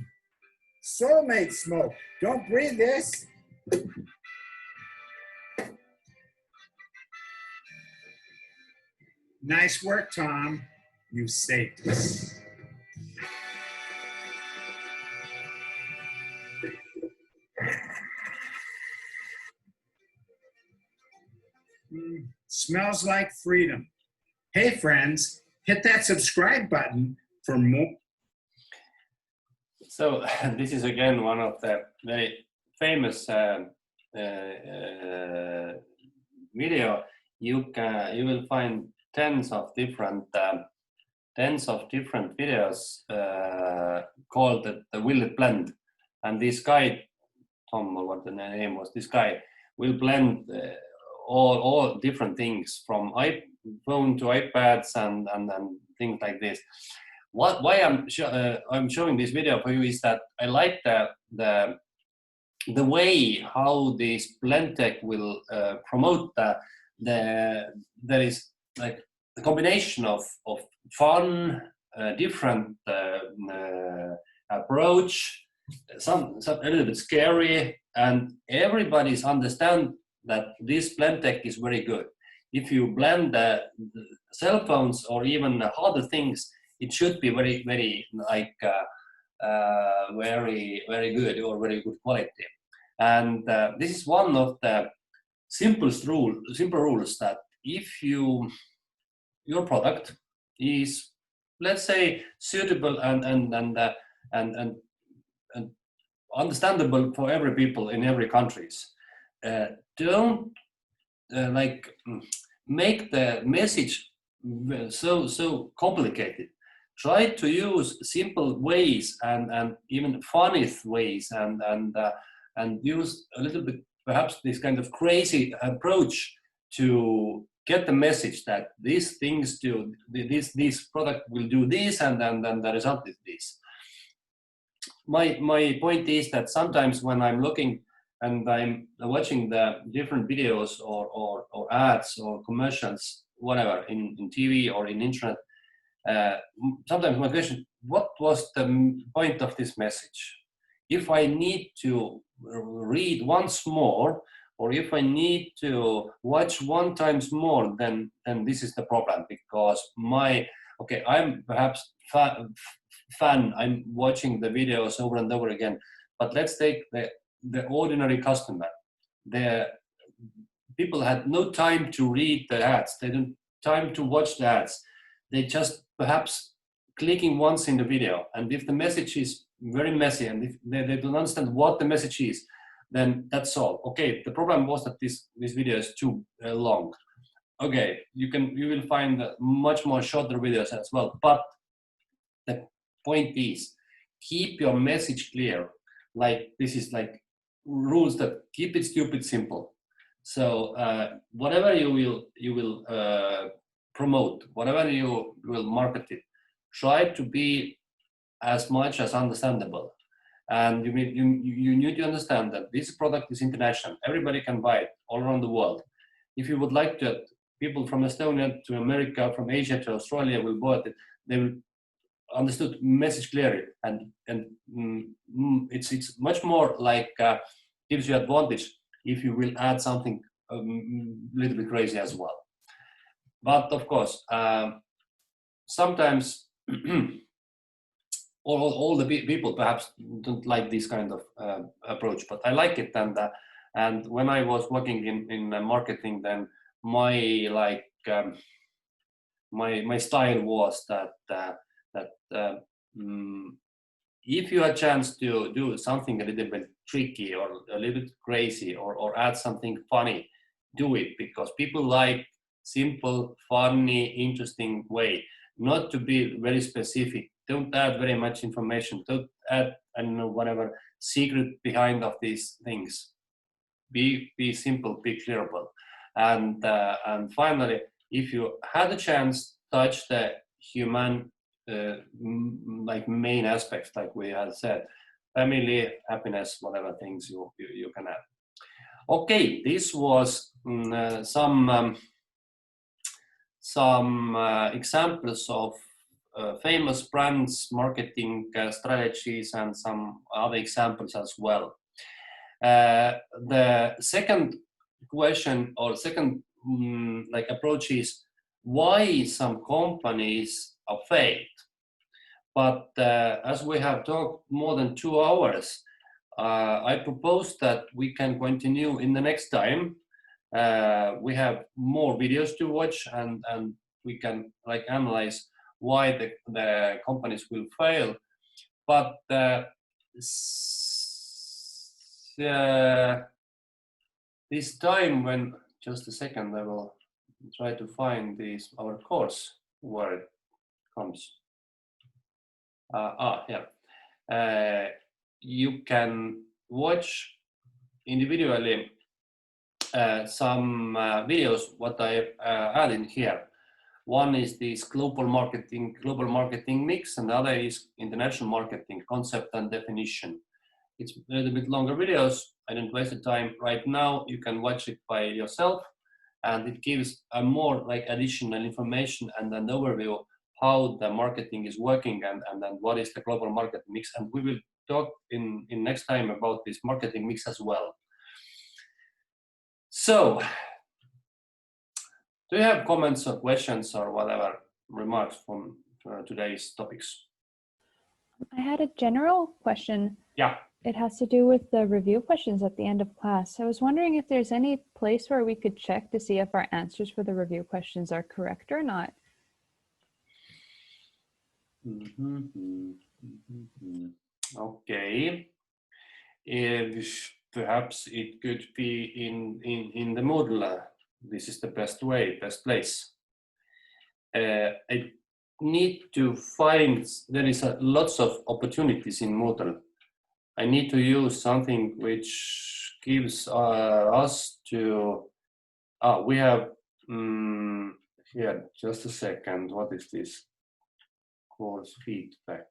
soulmate smoke. Don't breathe this. Nice work, Tom. You saved us. Smells like freedom. Hey, friends, hit that subscribe button for more. So this is again one of the very famous video. You will find tens of different videos called the Will It Blend, and this guy, Tom, or what the name was, this guy will blend all different things from iPhone to iPads and things like this. Why I'm showing this video for you is that I like the way how this Blendtec will promote there is like the combination of fun, different approach, some a little bit scary, and everybody's understand that this Blendtec is very good. If you blend the cell phones or even harder things, it should be very, very like very good or very good quality. And this is one of the simple rules that if your product is, let's say, suitable and understandable for every people in every countries, don't like make the message so complicated. Try to use simple ways and even funny ways and use a little bit perhaps this kind of crazy approach to get the message that these things do this product will do this and then the result is this. My point is that sometimes when I'm looking and I'm watching the different videos or ads or commercials, whatever, in TV or in internet, sometimes my question, what was the point of this message? If I need to read once more, or if I need to watch one times more, then this is the problem, because I'm perhaps fan, I'm watching the videos over and over again, but let's take the ordinary customer. The people had no time to read the ads. They didn't time to watch the ads. They just perhaps clicking once in the video. And if the message is very messy and if they don't understand what the message is, then that's all. Okay, the problem was that this video is too long. Okay, you will find much more shorter videos as well. But the point is, keep your message clear. Like this is like rules that keep it stupid simple. So whatever you will promote, whatever you will market it, try to be as much as understandable. And you need to understand that this product is international. Everybody can buy it all around the world. If you would like to, people from Estonia to America, from Asia to Australia will buy it. They will understood message clearly, and it's much more like gives you advantage if you will add something a little bit crazy as well. But of course, sometimes all the people perhaps don't like this kind of approach, but I like it. And when I was working in marketing, then my my style was that if you have a chance to do something a little bit tricky or a little bit crazy or add something funny, do it, because people like simple, funny, interesting way. Not to be very specific. Don't add very much information. Don't add, I don't know, whatever secret behind of these things. Be simple, be clearable. And finally, if you had a chance, touch the human like main aspects, like we had said, family, happiness, whatever things you can add. Okay, this was some examples of famous brands, marketing strategies, and some other examples as well. The second question or second like approach is why some companies are failed. But as we have talked more than 2 hours, I propose that we can continue in the next time. We have more videos to watch, and we can like analyze why the companies will fail. But this time, when just a second, I will try to find our course where it comes. You can watch individually some videos what I added here. One is this global marketing mix, and the other is international marketing concept and definition. It's a little bit longer videos. I didn't waste the time right now. You can watch it by yourself, and it gives a more like additional information and an overview how the marketing is working and then what is the global market mix. And we will talk in next time about this marketing mix as well. So, do you have comments or questions or whatever remarks from today's topics? I had a general question. Yeah. It has to do with the review questions at the end of class. I was wondering if there's any place where we could check to see if our answers for the review questions are correct or not. Okay. If perhaps it could be in the Moodle. This is the best place. I need to find, there is lots of opportunities in Moodle. I need to use something which gives us to, we have, here, just a second, what is this? Course feedback.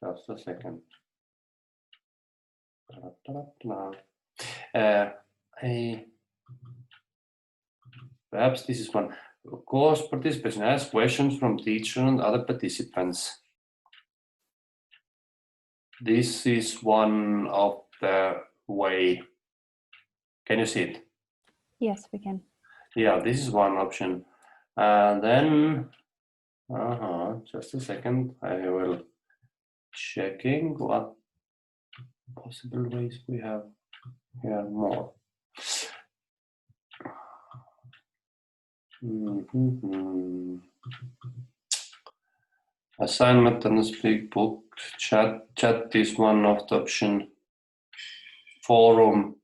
Just a second. Perhaps this is one. Course participation, ask questions from teacher and other participants. This is one of the way. Can you see it? Yes, we can. Yeah, this is one option. And then, just a second, I will checking what possible ways we have here more. Assignment and speak book, chat is one of the option. Forum,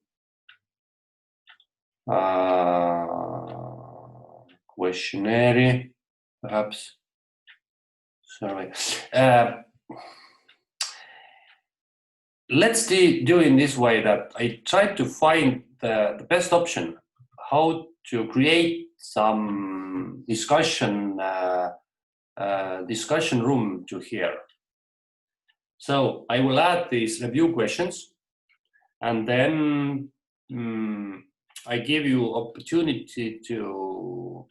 questionnaire, perhaps. Survey. Let's do in this way that I try to find the best option, how to create some discussion room to hear. So I will add these review questions, and then I give you opportunity to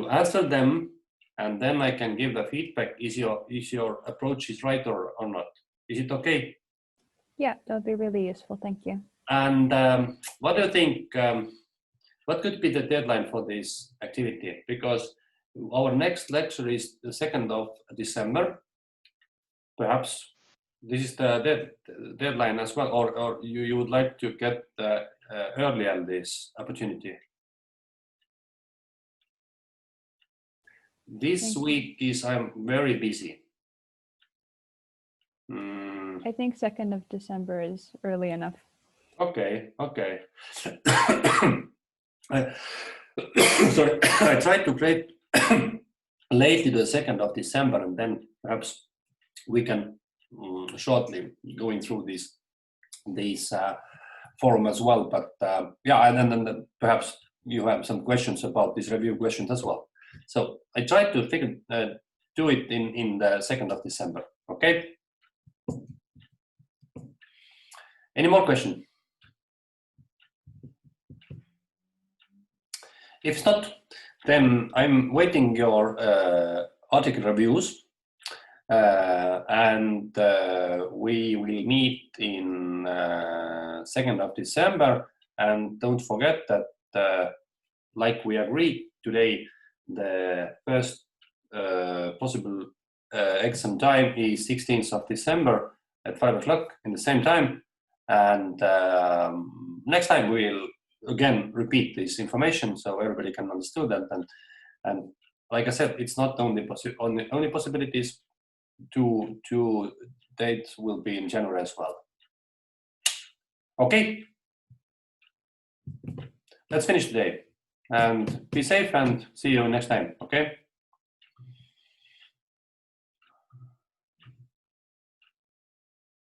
answer them, and then I can give the feedback. Is your approach is right or not? Is it okay? Yeah, that would be really useful. Thank you. And what do you think? What could be the deadline for this activity? Because our next lecture is the 2nd of December. Perhaps this is the deadline as well, or you would like to get the earlier this opportunity. This week I'm very busy. I think 2nd of December is early enough. Okay. Sorry, I tried to create lately the 2nd of December, and then perhaps we can shortly going through this forum as well. But yeah, and then perhaps you have some questions about these review questions as well. So I tried to do it in the 2nd of December. Okay. Any more questions? If not, then I'm waiting your article reviews, and we will meet in 2nd of December. And don't forget that, like we agreed today, the first possible exam time is 16th of December at 5 o'clock in the same time. And next time we'll again repeat this information so everybody can understand that. And like I said, it's not only possibilities. Two dates will be in January as well. Okay, let's finish today and be safe and see you next time. Okay.